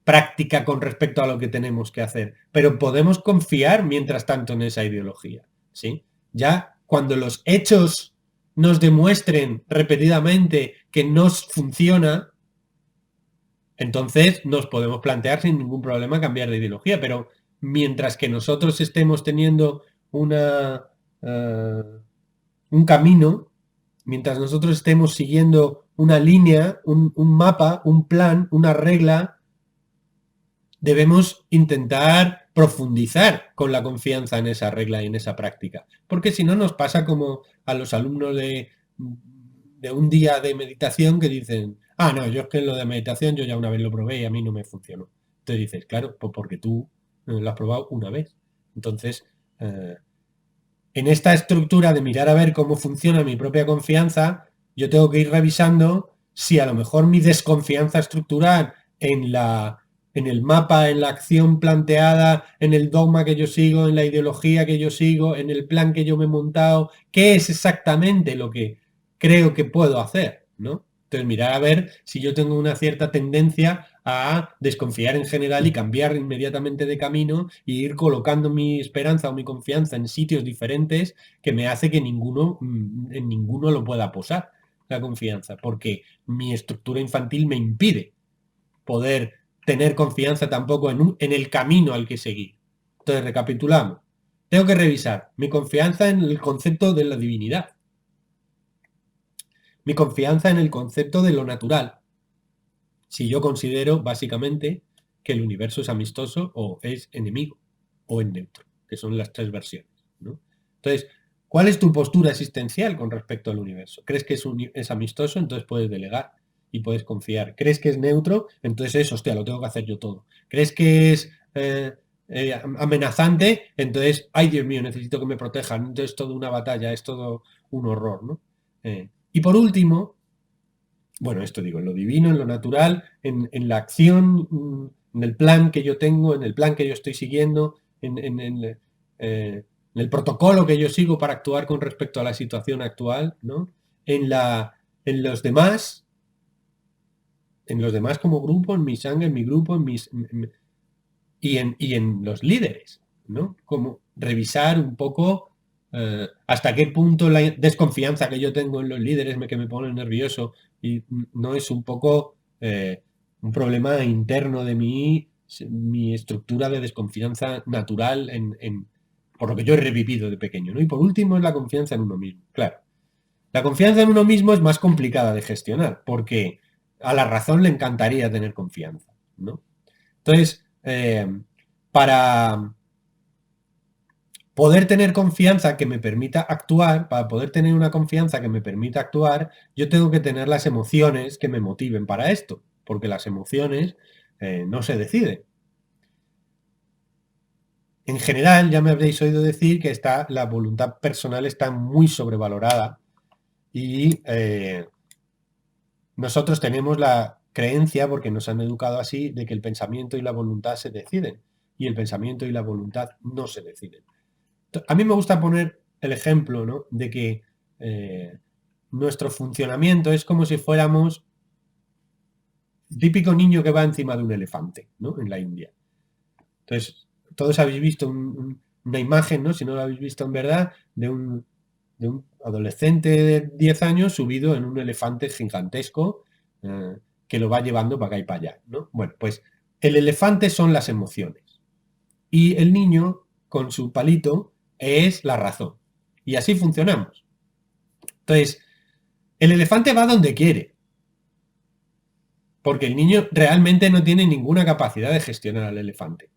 práctica con respecto a lo que tenemos que hacer, pero podemos confiar mientras tanto en esa ideología, ¿sí? Ya cuando los hechos nos demuestren repetidamente que nos funciona, entonces nos podemos plantear sin ningún problema cambiar de ideología, pero mientras que nosotros estemos teniendo un camino, mientras nosotros estemos siguiendo una línea, un mapa, un plan, una regla, debemos intentar profundizar con la confianza en esa regla y en esa práctica. Porque si no nos pasa como a los alumnos de un día de meditación que dicen, ah, no, yo es que en lo de meditación yo ya una vez lo probé y a mí no me funcionó. Entonces dices, claro, pues porque tú lo has probado una vez. Entonces, en esta estructura de mirar a ver cómo funciona mi propia confianza, yo tengo que ir revisando si a lo mejor mi desconfianza estructural en el mapa, en la acción planteada, en el dogma que yo sigo, en la ideología que yo sigo, en el plan que yo me he montado, qué es exactamente lo que creo que puedo hacer, ¿no? Entonces mirar a ver si yo tengo una cierta tendencia a desconfiar en general y cambiar inmediatamente de camino e ir colocando mi esperanza o mi confianza en sitios diferentes que me hace que en ninguno lo pueda posar la confianza, porque mi estructura infantil me impide poder tener confianza tampoco en el camino al que seguir. Entonces, recapitulamos. Tengo que revisar mi confianza en el concepto de la divinidad, mi confianza en el concepto de lo natural. Si yo considero, básicamente, que el universo es amistoso o es enemigo o es neutro, que son las tres versiones, ¿no? Entonces, ¿cuál es tu postura existencial con respecto al universo? ¿Crees que es amistoso? Entonces puedes delegar y puedes confiar. ¿Crees que es neutro? Entonces es, hostia, lo tengo que hacer yo todo. ¿Crees que es amenazante? Entonces, ay Dios mío, necesito que me protejan. Entonces es todo una batalla, es todo un horror, ¿no? Y por último, bueno, esto digo, en lo divino, en lo natural, en la acción, en el plan que yo tengo, en el plan que yo estoy siguiendo, en el protocolo que yo sigo para actuar con respecto a la situación actual, ¿no? En la, en los demás, en los demás como grupo, en mi sangre, en mi grupo, y en los líderes, ¿no? Como revisar un poco hasta qué punto la desconfianza que yo tengo en los líderes que me pone nervioso y no es un poco un problema interno de mi estructura de desconfianza natural por lo que yo he revivido de pequeño, ¿no? Y por último es la confianza en uno mismo. Claro, la confianza en uno mismo es más complicada de gestionar porque a la razón le encantaría tener confianza, ¿no? Entonces, para poder tener confianza que me permita actuar, para poder tener una confianza que me permita actuar, yo tengo que tener las emociones que me motiven para esto, porque las emociones no se deciden. En general, ya me habréis oído decir que la voluntad personal está muy sobrevalorada y nosotros tenemos la creencia, porque nos han educado así, de que el pensamiento y la voluntad se deciden, y el pensamiento y la voluntad no se deciden. A mí me gusta poner el ejemplo, ¿no? De que nuestro funcionamiento es como si fuéramos el típico niño que va encima de un elefante, ¿no? En la India. Entonces, todos habéis visto una imagen, ¿no? Si no lo habéis visto en verdad, de un adolescente de 10 años subido en un elefante gigantesco que lo va llevando para acá y para allá, ¿no? Bueno, pues el elefante son las emociones y el niño con su palito es la razón. Y así funcionamos. Entonces, el elefante va donde quiere, porque el niño realmente no tiene ninguna capacidad de gestionar al elefante.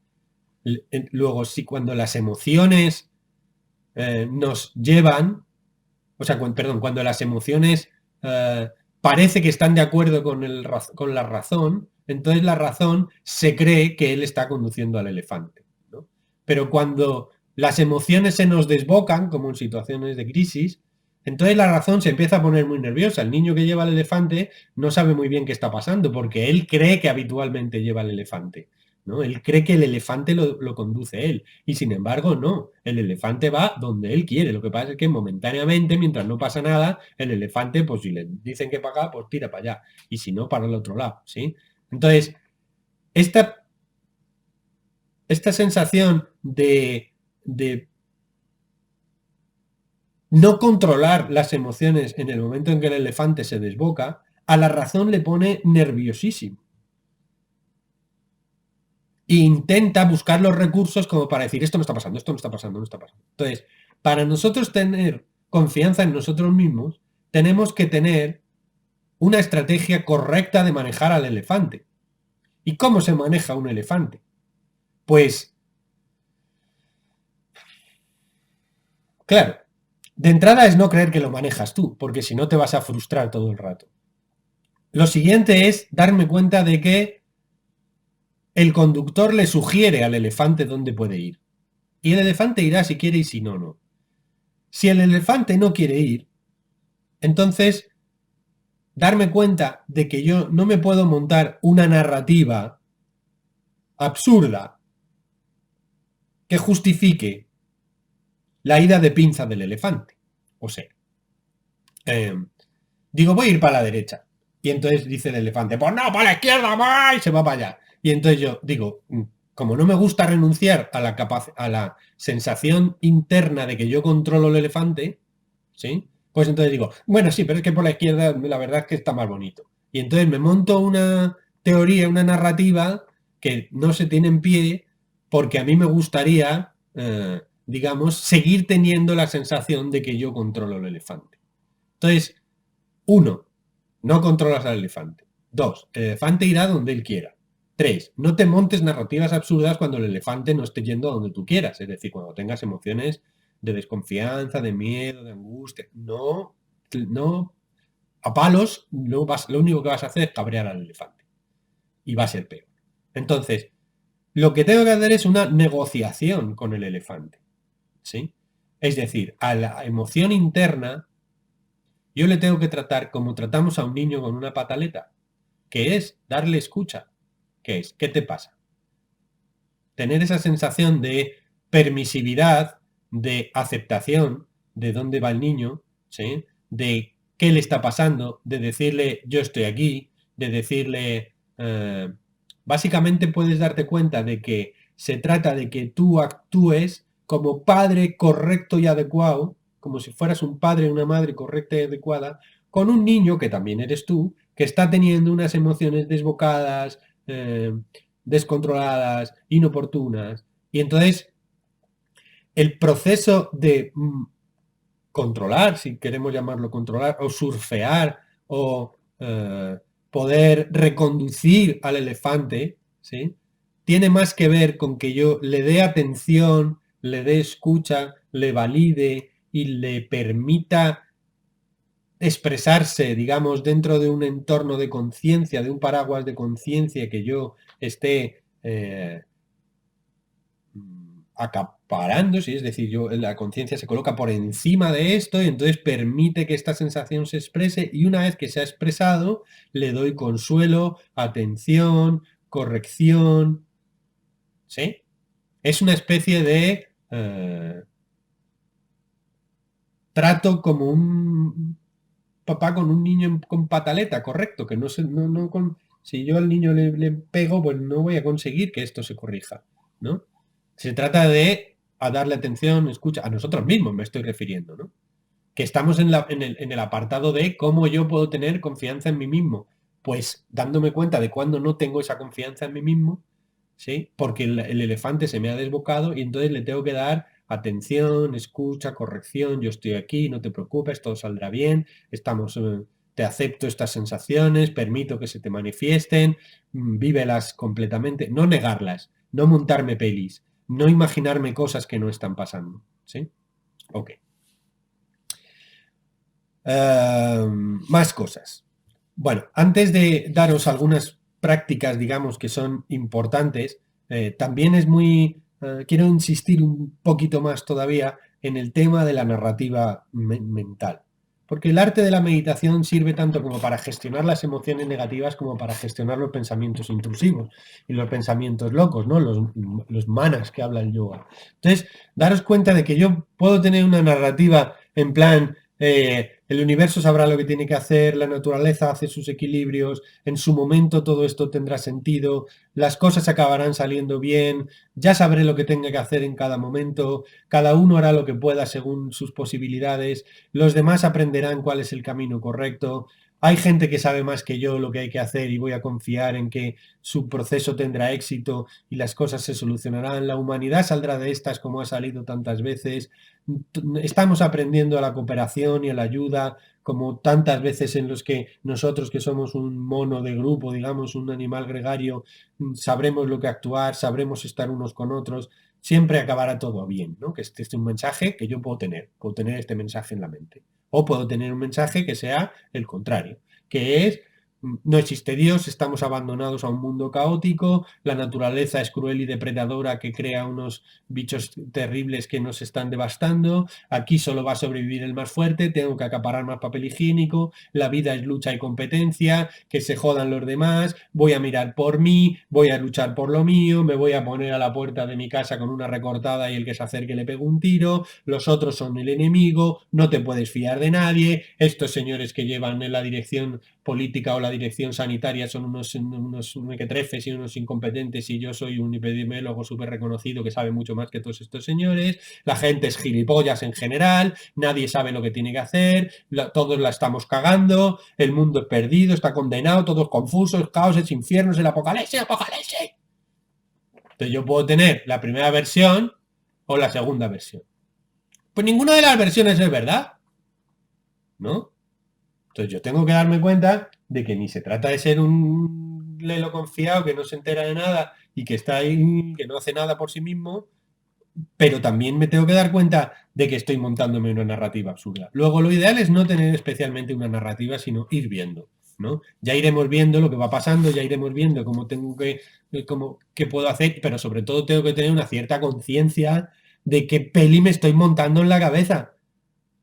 Luego, si cuando las emociones nos llevan, o sea, cuando las emociones parece que están de acuerdo con la razón, entonces la razón se cree que él está conduciendo al elefante, ¿no? Pero cuando las emociones se nos desbocan, como en situaciones de crisis, entonces la razón se empieza a poner muy nerviosa. El niño que lleva el elefante no sabe muy bien qué está pasando, porque él cree que habitualmente lleva el elefante, ¿no? Él cree que el elefante lo conduce él, y sin embargo no, el elefante va donde él quiere. Lo que pasa es que momentáneamente, mientras no pasa nada, el elefante, pues si le dicen que para acá, pues tira para allá, y si no, para el otro lado, ¿sí? Entonces, esta sensación de no controlar las emociones en el momento en que el elefante se desboca, a la razón le pone nerviosísimo. E intenta buscar los recursos como para decir, esto no está pasando, esto no está pasando, no está pasando. Entonces, para nosotros tener confianza en nosotros mismos, tenemos que tener una estrategia correcta de manejar al elefante. ¿Y cómo se maneja un elefante? Pues, claro, de entrada es no creer que lo manejas tú, porque si no te vas a frustrar todo el rato. Lo siguiente es darme cuenta de que el conductor le sugiere al elefante dónde puede ir. Y el elefante irá si quiere y si no, no. Si el elefante no quiere ir, entonces darme cuenta de que yo no me puedo montar una narrativa absurda que justifique la ida de pinza del elefante. O sea, digo, voy a ir para la derecha. Y entonces dice el elefante, pues no, para la izquierda, va, y se va para allá. Y entonces yo digo, como no me gusta renunciar a la sensación interna de que yo controlo el elefante, ¿sí? Pues entonces digo, bueno, sí, pero es que por la izquierda la verdad es que está más bonito. Y entonces me monto una teoría, una narrativa que no se tiene en pie porque a mí me gustaría, digamos, seguir teniendo la sensación de que yo controlo el elefante. Entonces, uno, no controlas al elefante. Dos, el elefante irá donde él quiera. 3. No te montes narrativas absurdas cuando el elefante no esté yendo a donde tú quieras. Es decir, cuando tengas emociones de desconfianza, de miedo, de angustia. No, a palos, lo único que vas a hacer es cabrear al elefante. Y va a ser peor. Entonces, lo que tengo que hacer es una negociación con el elefante. ¿Sí? Es decir, a la emoción interna, yo le tengo que tratar como tratamos a un niño con una pataleta, que es darle escucha. ¿Qué es? ¿Qué te pasa? Tener esa sensación de permisividad, de aceptación de dónde va el niño, ¿sí? De qué le está pasando, de decirle yo estoy aquí, de decirle... básicamente puedes darte cuenta de que se trata de que tú actúes como padre correcto y adecuado, como si fueras un padre o una madre correcta y adecuada, con un niño, que también eres tú, que está teniendo unas emociones desbocadas, descontroladas, inoportunas. Y entonces el proceso de controlar, si queremos llamarlo controlar, o surfear, o poder reconducir al elefante, ¿sí? Tiene más que ver con que yo le dé atención, le dé escucha, le valide y le permita expresarse, digamos, dentro de un entorno de conciencia, de un paraguas de conciencia que yo esté acaparando, ¿sí? Es decir, la conciencia se coloca por encima de esto y entonces permite que esta sensación se exprese, y una vez que se ha expresado, le doy consuelo, atención, corrección, ¿sí? Es una especie de trato como un papá con un niño con pataleta, correcto, que si yo al niño le pego, pues no voy a conseguir que esto se corrija, ¿no? Se trata de darle atención, escucha, a nosotros mismos me estoy refiriendo, ¿no? Que estamos en el apartado de cómo yo puedo tener confianza en mí mismo. Pues dándome cuenta de cuando no tengo esa confianza en mí mismo, ¿sí? Porque el elefante se me ha desbocado y entonces le tengo que dar atención, escucha, corrección, yo estoy aquí, no te preocupes, todo saldrá bien, te acepto estas sensaciones, permito que se te manifiesten, vívelas completamente, no negarlas, no montarme pelis, no imaginarme cosas que no están pasando, ¿sí? Ok. Más cosas. Bueno, antes de daros algunas prácticas, digamos, que son importantes, también quiero insistir un poquito más todavía en el tema de la narrativa mental. Porque el arte de la meditación sirve tanto como para gestionar las emociones negativas como para gestionar los pensamientos intrusivos y los pensamientos locos, ¿no? Los manas que habla el yoga. Entonces, daros cuenta de que yo puedo tener una narrativa en plan, el universo sabrá lo que tiene que hacer, la naturaleza hace sus equilibrios, en su momento todo esto tendrá sentido, las cosas acabarán saliendo bien, ya sabré lo que tenga que hacer en cada momento, cada uno hará lo que pueda según sus posibilidades, los demás aprenderán cuál es el camino correcto. Hay gente que sabe más que yo lo que hay que hacer y voy a confiar en que su proceso tendrá éxito y las cosas se solucionarán. La humanidad saldrá de estas como ha salido tantas veces. Estamos aprendiendo a la cooperación y a la ayuda, como tantas veces en los que nosotros, que somos un mono de grupo, digamos, un animal gregario, sabremos lo que actuar, sabremos estar unos con otros, siempre acabará todo bien, ¿no? Que este es un mensaje que yo puedo tener este mensaje en la mente. O puedo tener un mensaje que sea el contrario, que es: no existe Dios, estamos abandonados a un mundo caótico, la naturaleza es cruel y depredadora que crea unos bichos terribles que nos están devastando, aquí solo va a sobrevivir el más fuerte, tengo que acaparar más papel higiénico, la vida es lucha y competencia, que se jodan los demás, voy a mirar por mí, voy a luchar por lo mío, me voy a poner a la puerta de mi casa con una recortada y el que se acerque le pego un tiro, los otros son el enemigo, no te puedes fiar de nadie, estos señores que llevan en la dirección política o la dirección sanitaria son unos mequetrefes y unos incompetentes, y yo soy un epidemiólogo súper reconocido que sabe mucho más que todos estos señores, la gente es gilipollas en general, nadie sabe lo que tiene que hacer, todos la estamos cagando, el mundo es perdido, está condenado, todo es confuso, es caos, es infierno, es el apocalipsis, apocalipsis. Entonces yo puedo tener la primera versión o la segunda versión. Pues ninguna de las versiones es verdad, ¿no? Entonces yo tengo que darme cuenta de que ni se trata de ser un lelo confiado, que no se entera de nada y que está ahí, que no hace nada por sí mismo, pero también me tengo que dar cuenta de que estoy montándome una narrativa absurda. Luego, lo ideal es no tener especialmente una narrativa, sino ir viendo, ¿no? Ya iremos viendo lo que va pasando, ya iremos viendo cómo tengo qué puedo hacer, pero sobre todo tengo que tener una cierta conciencia de qué peli me estoy montando en la cabeza.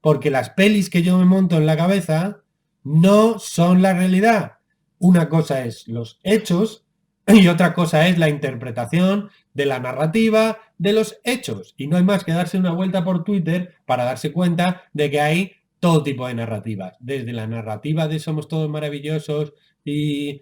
Porque las pelis que yo me monto en la cabeza no son la realidad. Una cosa es los hechos y otra cosa es la interpretación de la narrativa de los hechos. Y no hay más que darse una vuelta por Twitter para darse cuenta de que hay todo tipo de narrativas. Desde la narrativa de somos todos maravillosos y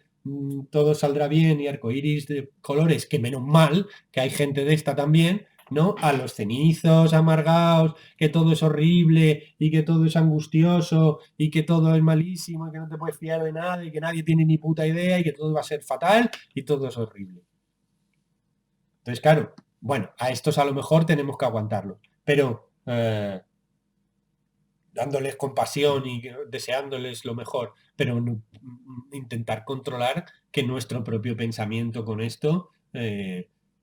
todo saldrá bien y arcoiris de colores, que menos mal que hay gente de esta también, ¿no? A los cenizos, amargados, que todo es horrible y que todo es angustioso y que todo es malísimo y que no te puedes fiar de nada y que nadie tiene ni puta idea y que todo va a ser fatal y todo es horrible. Entonces, claro, bueno, a estos a lo mejor tenemos que aguantarlo, pero dándoles compasión y deseándoles lo mejor, pero no, intentar controlar que nuestro propio pensamiento con esto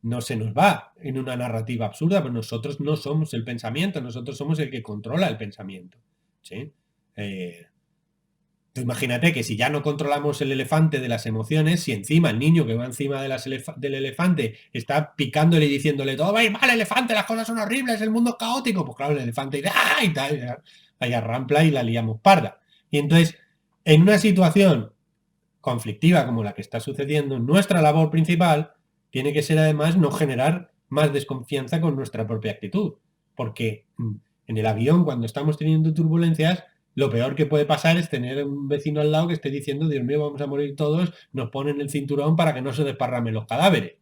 no se nos va en una narrativa absurda, pero nosotros no somos el pensamiento, nosotros somos el que controla el pensamiento. ¿Sí? Tú imagínate que si ya no controlamos el elefante de las emociones, si encima el niño que va encima del elefante está picándole y diciéndole todo va a ir mal, elefante, las cosas son horribles, el mundo es caótico, pues claro, el elefante dice ¡ay! Y tal, ahí arrampla y la liamos parda. Y entonces, en una situación conflictiva como la que está sucediendo, nuestra labor principal tiene que ser además no generar más desconfianza con nuestra propia actitud. Porque en el avión, cuando estamos teniendo turbulencias, lo peor que puede pasar es tener un vecino al lado que esté diciendo, Dios mío, vamos a morir todos, nos ponen el cinturón para que no se desparramen los cadáveres.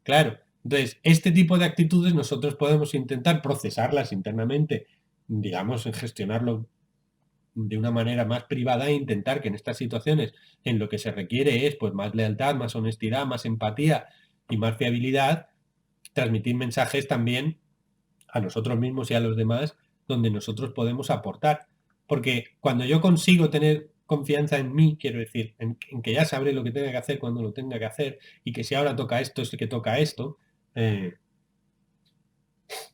Claro. Entonces, este tipo de actitudes nosotros podemos intentar procesarlas internamente, digamos, en gestionarlo de una manera más privada e intentar que en estas situaciones en lo que se requiere es pues más lealtad, más honestidad, más empatía y más fiabilidad, transmitir mensajes también a nosotros mismos y a los demás donde nosotros podemos aportar. Porque cuando yo consigo tener confianza en mí, quiero decir, en que ya sabré lo que tenga que hacer cuando lo tenga que hacer y que si ahora toca esto es el que toca esto,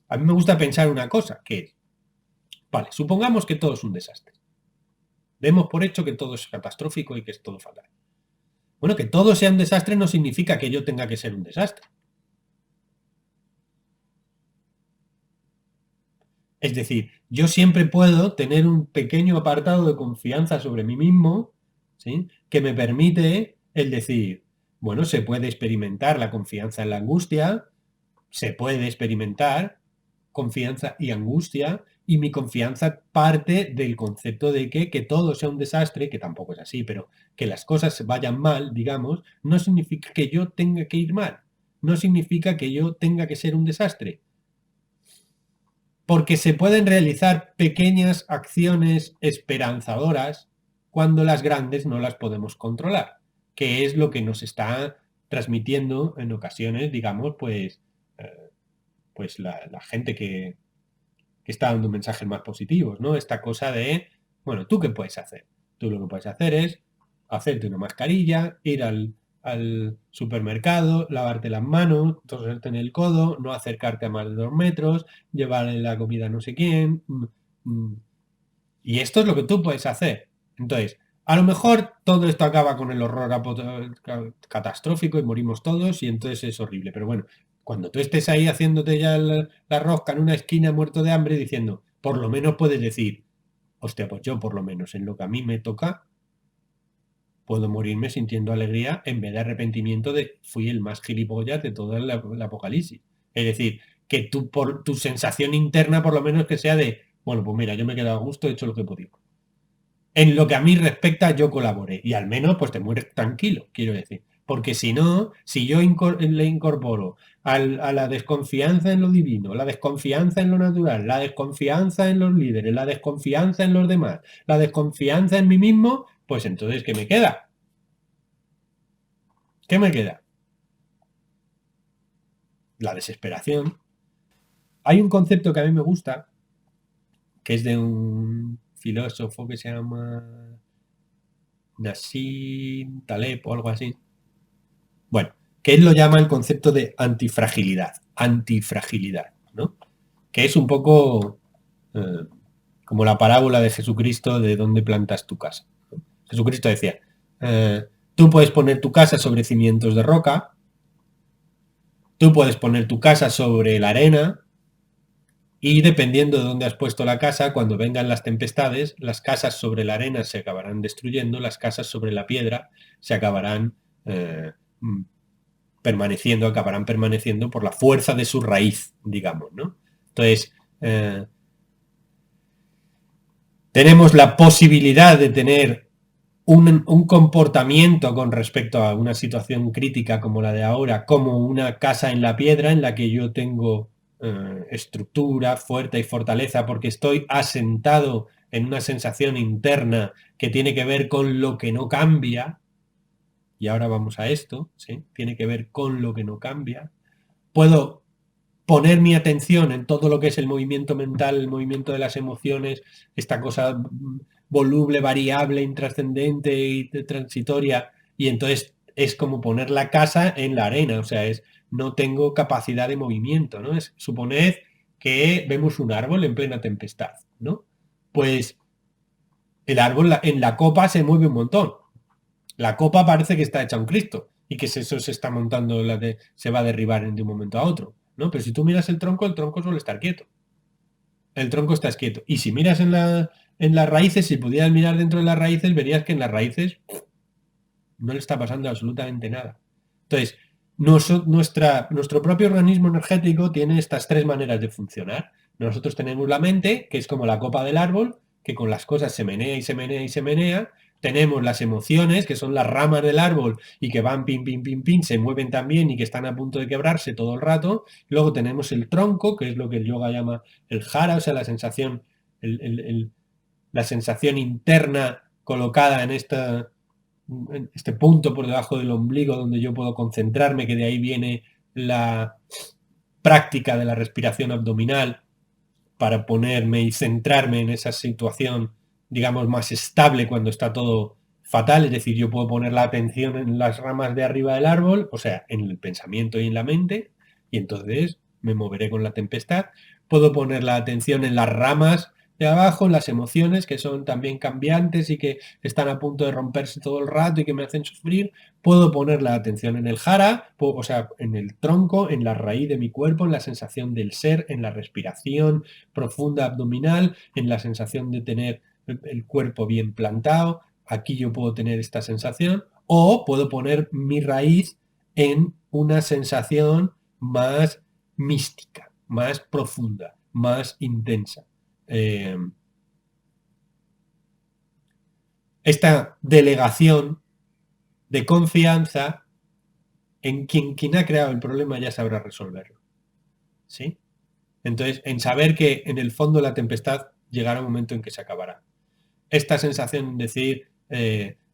a mí me gusta pensar una cosa, que es, vale, supongamos que todo es un desastre. Demos por hecho que todo es catastrófico y que es todo fatal. Bueno, que todo sea un desastre no significa que yo tenga que ser un desastre. Es decir, yo siempre puedo tener un pequeño apartado de confianza sobre mí mismo, ¿sí? Que me permite el decir, bueno, se puede experimentar la confianza en la angustia, se puede experimentar confianza y angustia, y mi confianza parte del concepto de que todo sea un desastre, que tampoco es así, pero que las cosas vayan mal, digamos, no significa que yo tenga que ir mal, no significa que yo tenga que ser un desastre, porque se pueden realizar pequeñas acciones esperanzadoras cuando las grandes no las podemos controlar, que es lo que nos está transmitiendo en ocasiones, digamos, pues la gente que está dando mensajes más positivos, ¿no? Esta cosa de, bueno, ¿tú qué puedes hacer? Tú lo que puedes hacer es hacerte una mascarilla, ir al supermercado, lavarte las manos, toserte en el codo, no acercarte a más de 2 metros, llevarle la comida a no sé quién. Y esto es lo que tú puedes hacer. Entonces, a lo mejor todo esto acaba con el horror catastrófico y morimos todos y entonces es horrible. Pero bueno, cuando tú estés ahí haciéndote ya la rosca en una esquina muerto de hambre diciendo, por lo menos puedes decir, hostia, pues yo por lo menos en lo que a mí me toca, puedo morirme sintiendo alegría en vez de arrepentimiento de fui el más gilipollas de todo el apocalipsis. Es decir, que tú por tu sensación interna por lo menos que sea de, bueno, pues mira, yo me he quedado a gusto, he hecho lo que he podido. En lo que a mí respecta, yo colaboré y al menos pues te mueres tranquilo, quiero decir. Porque si no, si yo le incorporo a la desconfianza en lo divino, la desconfianza en lo natural, la desconfianza en los líderes, la desconfianza en los demás, la desconfianza en mí mismo, pues entonces, ¿qué me queda? ¿Qué me queda? La desesperación. Hay un concepto que a mí me gusta, que es de un filósofo que se llama Nassim Taleb o algo así, Bueno, que él lo llama el concepto de antifragilidad, ¿no? Que es un poco como la parábola de Jesucristo de dónde plantas tu casa. Jesucristo decía, tú puedes poner tu casa sobre cimientos de roca, tú puedes poner tu casa sobre la arena, y dependiendo de dónde has puesto la casa, cuando vengan las tempestades, las casas sobre la arena se acabarán destruyendo, las casas sobre la piedra se acabarán acabarán permaneciendo por la fuerza de su raíz, digamos, ¿no? Entonces, tenemos la posibilidad de tener un comportamiento con respecto a una situación crítica como la de ahora, como una casa en la piedra en la que yo tengo estructura, fuerza y fortaleza porque estoy asentado en una sensación interna que tiene que ver con lo que no cambia, y ahora vamos a esto, ¿sí? Tiene que ver con lo que no cambia. Puedo poner mi atención en todo lo que es el movimiento mental, el movimiento de las emociones, esta cosa voluble, variable, intrascendente y transitoria, y entonces es como poner la casa en la arena, o sea, no tengo capacidad de movimiento, ¿no? Suponed que vemos un árbol en plena tempestad, ¿no? Pues el árbol en la copa se mueve un montón. La copa parece que está hecha un Cristo y que eso se está montando, se va a derribar de un momento a otro, ¿no? Pero si tú miras el tronco suele estar quieto. El tronco está quieto. Y si miras en las raíces, si pudieras mirar dentro de las raíces, verías que en las raíces no le está pasando absolutamente nada. Entonces, nuestro propio organismo energético tiene estas tres maneras de funcionar. Nosotros tenemos la mente, que es como la copa del árbol, que con las cosas se menea y se menea y se menea. Tenemos las emociones, que son las ramas del árbol y que van pin, pin, pin, pin, se mueven también y que están a punto de quebrarse todo el rato. Luego tenemos el tronco, que es lo que el yoga llama el jara, o sea, la sensación, la sensación interna colocada en este punto por debajo del ombligo donde yo puedo concentrarme, que de ahí viene la práctica de la respiración abdominal para ponerme y centrarme en esa situación, digamos, más estable cuando está todo fatal. Es decir, yo puedo poner la atención en las ramas de arriba del árbol, o sea, en el pensamiento y en la mente, y entonces me moveré con la tempestad. Puedo poner la atención en las ramas de abajo, en las emociones que son también cambiantes y que están a punto de romperse todo el rato y que me hacen sufrir. Puedo poner la atención en el jara, o sea, en el tronco, en la raíz de mi cuerpo, en la sensación del ser, en la respiración profunda abdominal, en la sensación de tener el cuerpo bien plantado. Aquí yo puedo tener esta sensación, o puedo poner mi raíz en una sensación más mística, más profunda, más intensa. Esta delegación de confianza en quien ha creado el problema ya sabrá resolverlo. ¿Sí? Entonces, en saber que en el fondo la tempestad llegará un momento en que se acabará. Esta sensación de decir,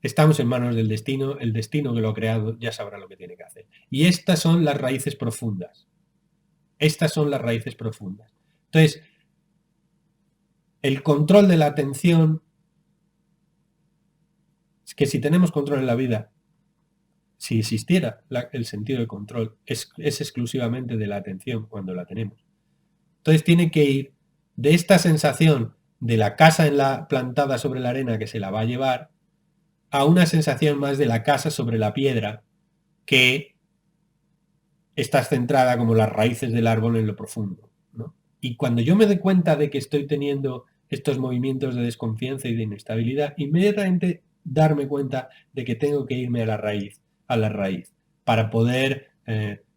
estamos en manos del destino, el destino que lo ha creado ya sabrá lo que tiene que hacer. Y estas son las raíces profundas. Estas son las raíces profundas. Entonces, el control de la atención, es que si tenemos control en la vida, si existiera el sentido de control, es exclusivamente de la atención cuando la tenemos. Entonces tiene que ir de esta sensación de la casa plantada sobre la arena que se la va a llevar, a una sensación más de la casa sobre la piedra que está centrada como las raíces del árbol en lo profundo, ¿no? Y cuando yo me doy cuenta de que estoy teniendo estos movimientos de desconfianza y de inestabilidad, inmediatamente darme cuenta de que tengo que irme a la raíz, para poder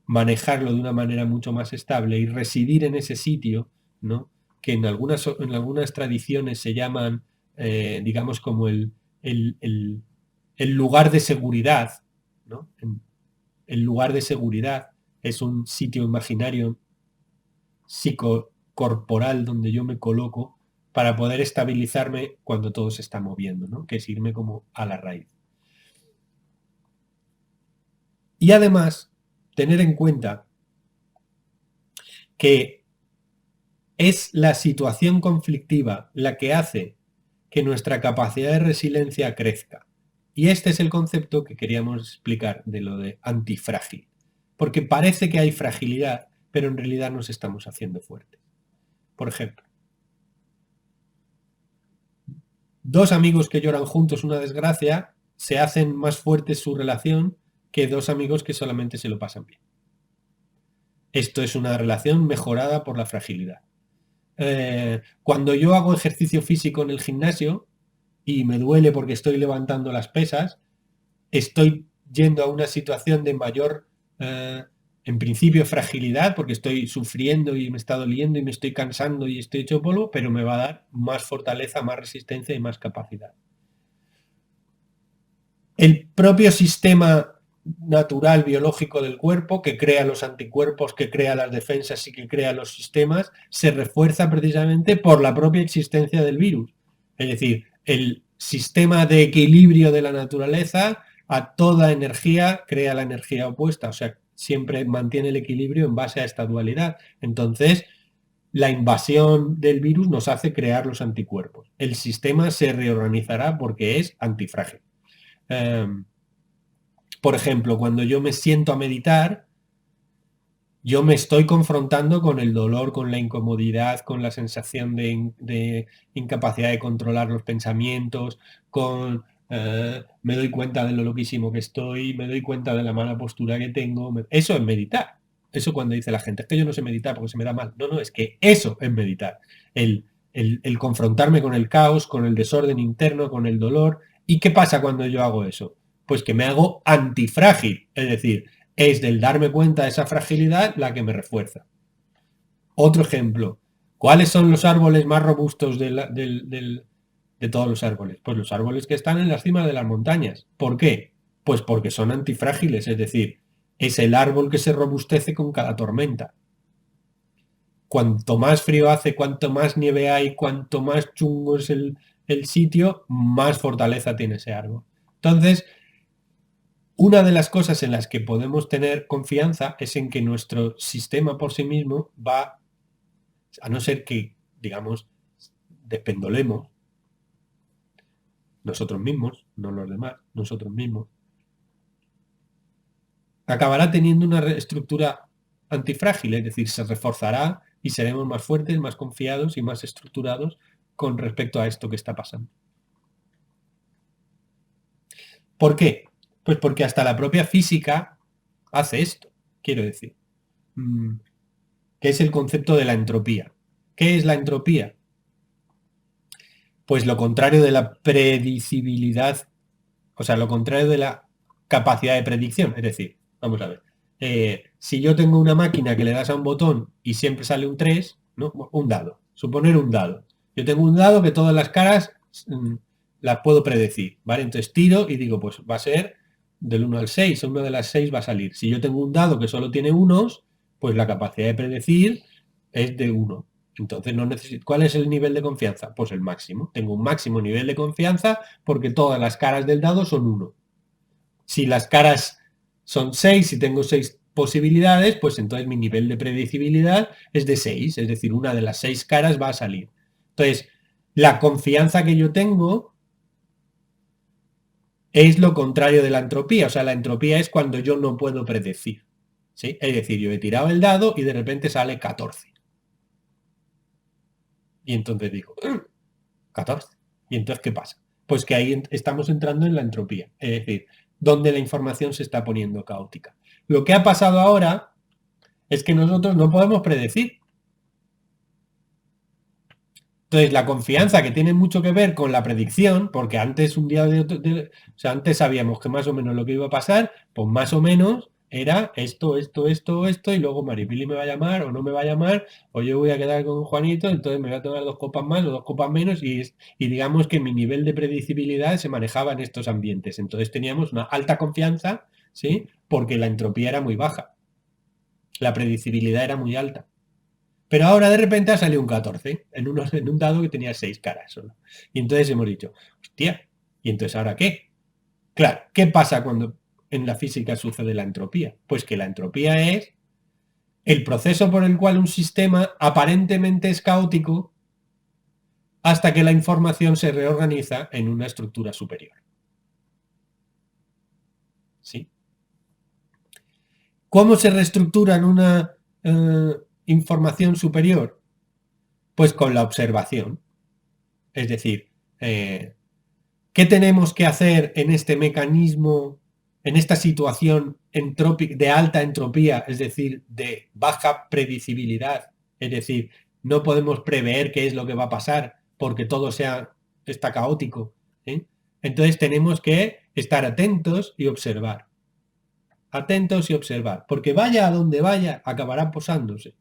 manejarlo de una manera mucho más estable y residir en ese sitio, ¿no? Que en algunas tradiciones se llaman, digamos, como el lugar de seguridad, ¿no? El lugar de seguridad es un sitio imaginario psicocorporal donde yo me coloco para poder estabilizarme cuando todo se está moviendo, ¿no? Que es irme como a la raíz. Y además, tener en cuenta que es la situación conflictiva la que hace que nuestra capacidad de resiliencia crezca Y este es el concepto que queríamos explicar de lo de antifrágil. Porque parece que hay fragilidad, pero en realidad nos estamos haciendo fuertes. Por ejemplo, dos amigos que lloran juntos una desgracia, se hacen más fuertes su relación que dos amigos que solamente se lo pasan bien. Esto es una relación mejorada por la fragilidad. Cuando yo hago ejercicio físico en el gimnasio y me duele porque estoy levantando las pesas, estoy yendo a una situación de mayor, en principio, fragilidad, porque estoy sufriendo y me está doliendo y me estoy cansando y estoy hecho polvo, pero me va a dar más fortaleza, más resistencia y más capacidad. El propio sistema natural biológico del cuerpo, que crea los anticuerpos, que crea las defensas y que crea los sistemas, se refuerza precisamente por la propia existencia del virus. Es decir, el sistema de equilibrio de la naturaleza a toda energía crea la energía opuesta, o sea, siempre mantiene el equilibrio en base a esta dualidad. Entonces, la invasión del virus nos hace crear los anticuerpos. El sistema se reorganizará porque es antifrágil. Por ejemplo, cuando yo me siento a meditar, yo me estoy confrontando con el dolor, con la incomodidad, con la sensación de incapacidad de controlar los pensamientos, me doy cuenta de lo loquísimo que estoy, me doy cuenta de la mala postura que tengo. Eso es meditar. Eso cuando dice la gente, es que yo no sé meditar porque se me da mal. No, no, es que eso es meditar. El confrontarme con el caos, con el desorden interno, con el dolor. ¿Y qué pasa cuando yo hago eso? Pues que me hago antifrágil. Es decir, es del darme cuenta de esa fragilidad la que me refuerza. Otro ejemplo, ¿cuáles son los árboles más robustos de todos los árboles? Pues los árboles que están en la cima de las montañas. ¿Por qué? Pues porque son antifrágiles, es decir, es el árbol que se robustece con cada tormenta. Cuanto más frío hace, cuanto más nieve hay, cuanto más chungo es el sitio, más fortaleza tiene ese árbol. Entonces, una de las cosas en las que podemos tener confianza es en que nuestro sistema por sí mismo va, a no ser que, digamos, despendolemos nosotros mismos, no los demás, nosotros mismos, acabará teniendo una estructura antifrágil, es decir, se reforzará y seremos más fuertes, más confiados y más estructurados con respecto a esto que está pasando. ¿Por qué? Pues porque hasta la propia física hace esto, quiero decir, que es el concepto de la entropía. ¿Qué es la entropía? Pues lo contrario de la predicibilidad, o sea, lo contrario de la capacidad de predicción. Es decir, vamos a ver, si yo tengo una máquina que le das a un botón y siempre sale un 3, ¿no? Un dado, suponer un dado. Yo tengo un dado que todas las caras las puedo predecir, ¿vale? Entonces tiro y digo, pues va a ser del 1 al 6, una de las 6 va a salir. Si yo tengo un dado que solo tiene unos, pues la capacidad de predecir es de 1. Entonces no necesito. ¿Cuál es el nivel de confianza? Pues el máximo. Tengo un máximo nivel de confianza porque todas las caras del dado son 1. Si las caras son 6 y tengo 6 posibilidades, pues entonces mi nivel de predecibilidad es de 6, es decir, una de las 6 caras va a salir. Entonces, la confianza que yo tengo es lo contrario de la entropía. O sea, la entropía es cuando yo no puedo predecir, ¿sí? Es decir, yo he tirado el dado y de repente sale 14. Y entonces digo, 14. ¿Y entonces qué pasa? Pues que ahí estamos entrando en la entropía, es decir, donde la información se está poniendo caótica. Lo que ha pasado ahora es que nosotros no podemos predecir. Entonces, la confianza, que tiene mucho que ver con la predicción, porque antes un día o sea, antes sabíamos que más o menos lo que iba a pasar, pues más o menos era esto, y luego Maripili me va a llamar o no me va a llamar, o yo voy a quedar con Juanito, entonces me voy a tomar 2 copas más o 2 copas menos, y digamos que mi nivel de predecibilidad se manejaba en estos ambientes. Entonces teníamos una alta confianza, ¿sí? Porque la entropía era muy baja, la predecibilidad era muy alta. Pero ahora de repente ha salido un 14 en un dado que tenía 6 caras solo. Y entonces hemos dicho, hostia, ¿y entonces ahora qué? Claro, ¿qué pasa cuando en la física sucede la entropía? Pues que la entropía es el proceso por el cual un sistema aparentemente es caótico hasta que la información se reorganiza en una estructura superior. ¿sí? ¿Cómo se reestructura en una información superior? Pues con la observación. Es decir, ¿qué tenemos que hacer en este mecanismo, en esta situación de alta entropía, es decir, de baja predecibilidad? Es decir, no podemos prever qué es lo que va a pasar porque todo está caótico. Entonces tenemos que estar atentos y observar. Atentos y observar, porque vaya a donde vaya, acabará posándose.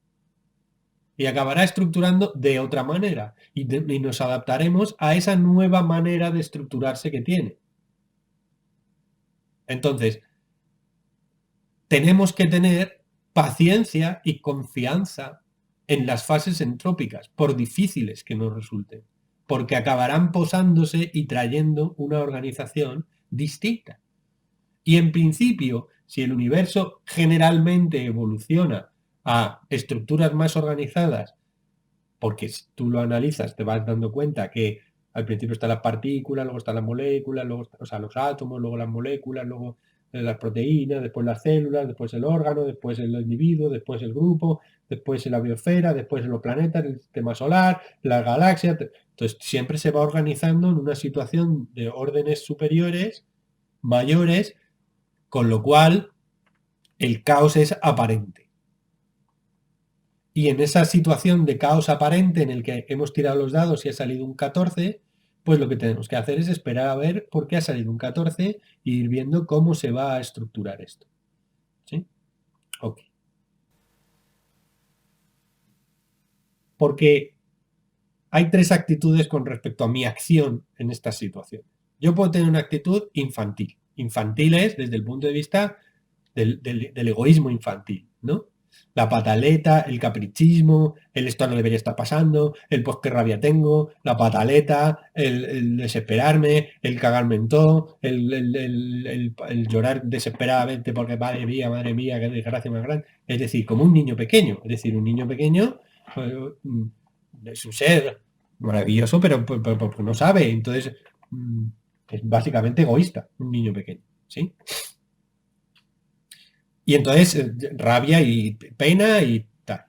Y acabará estructurando de otra manera. Y nos adaptaremos a esa nueva manera de estructurarse que tiene. Entonces, tenemos que tener paciencia y confianza en las fases entrópicas, por difíciles que nos resulten, porque acabarán posándose y trayendo una organización distinta. Y en principio, si el universo generalmente evoluciona a estructuras más organizadas, porque si tú lo analizas te vas dando cuenta que al principio están las partículas, luego están las moléculas, luego, o sea, los átomos, luego las moléculas, luego las proteínas, después las células, después el órgano, después el individuo, después el grupo, después la biosfera, después los planetas, el sistema solar, las galaxias. Entonces siempre se va organizando en una situación de órdenes superiores, mayores, con lo cual el caos es aparente. Y en esa situación de caos aparente en el que hemos tirado los dados y ha salido un 14, pues lo que tenemos que hacer es esperar a ver por qué ha salido un 14 y ir viendo cómo se va a estructurar esto. ¿Sí? Ok. Porque hay tres actitudes con respecto a mi acción en estas situaciones. Yo puedo tener una actitud infantil. Infantil es desde el punto de vista del egoísmo infantil, ¿no? La pataleta, el caprichismo, el esto no debería estar pasando, el pues qué rabia tengo, la pataleta, el desesperarme, el cagarme en todo, el llorar desesperadamente porque madre mía, qué desgracia más grande. Es decir, como un niño pequeño. Es decir, un niño pequeño es un ser maravilloso, pero no sabe. Entonces, es básicamente egoísta, un niño pequeño, ¿sí? Y entonces, rabia y pena y tal.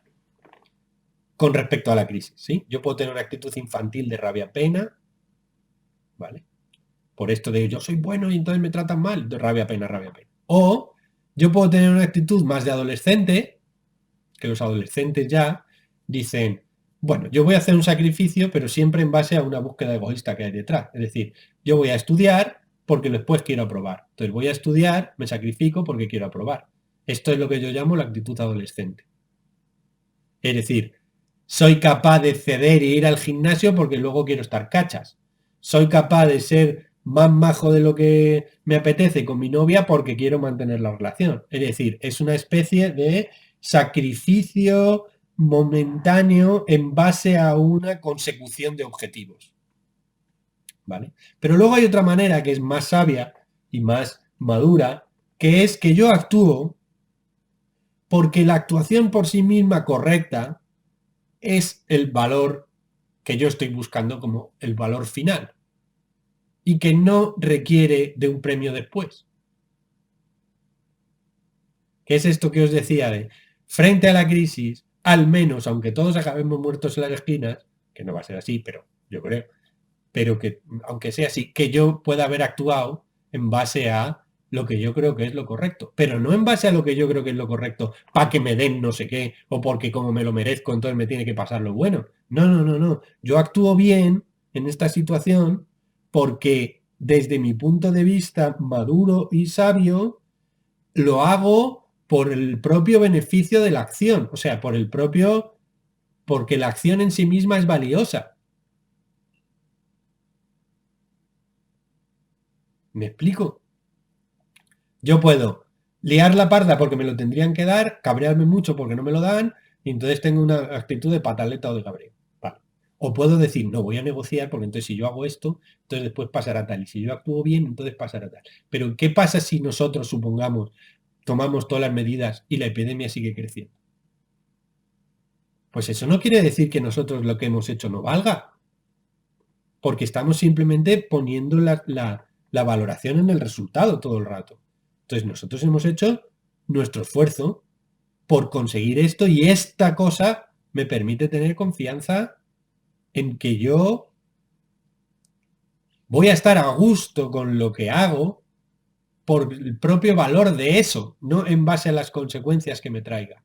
Con respecto a la crisis, ¿sí? Yo puedo tener una actitud infantil de rabia, pena, ¿vale? Por esto de yo soy bueno y entonces me tratan mal, de rabia, pena, rabia, pena. O yo puedo tener una actitud más de adolescente, que los adolescentes ya dicen, bueno, yo voy a hacer un sacrificio, pero siempre en base a una búsqueda egoísta que hay detrás. Es decir, yo voy a estudiar porque después quiero aprobar. Entonces voy a estudiar, me sacrifico porque quiero aprobar. Esto es lo que yo llamo la actitud adolescente. Es decir, soy capaz de ceder e ir al gimnasio porque luego quiero estar cachas. Soy capaz de ser más majo de lo que me apetece con mi novia porque quiero mantener la relación. Es decir, es una especie de sacrificio momentáneo en base a una consecución de objetivos. ¿Vale? Pero luego hay otra manera que es más sabia y más madura, que es que yo actúo porque la actuación por sí misma correcta es el valor que yo estoy buscando como el valor final y que no requiere de un premio después. ¿Qué es esto que os decía de frente a la crisis, al menos, aunque todos acabemos muertos en las esquinas, que no va a ser así, pero yo creo, pero que aunque sea así, que yo pueda haber actuado en base a lo que yo creo que es lo correcto, pero no en base a lo que yo creo que es lo correcto para que me den no sé qué o porque como me lo merezco entonces me tiene que pasar lo bueno. No, no, no, no. Yo actúo bien en esta situación porque desde mi punto de vista maduro y sabio lo hago por el propio beneficio de la acción, o sea, porque la acción en sí misma es valiosa. ¿Me explico? Yo puedo liar la parda porque me lo tendrían que dar, cabrearme mucho porque no me lo dan, y entonces tengo una actitud de pataleta o de cabreo. Vale. O puedo decir, no, voy a negociar porque entonces si yo hago esto, entonces después pasará tal. Y si yo actúo bien, entonces pasará tal. Pero ¿qué pasa si nosotros, supongamos, tomamos todas las medidas y la epidemia sigue creciendo? Pues eso no quiere decir que nosotros lo que hemos hecho no valga. Porque estamos simplemente poniendo la valoración en el resultado todo el rato. Entonces nosotros hemos hecho nuestro esfuerzo por conseguir esto y esta cosa me permite tener confianza en que yo voy a estar a gusto con lo que hago por el propio valor de eso, no en base a las consecuencias que me traiga.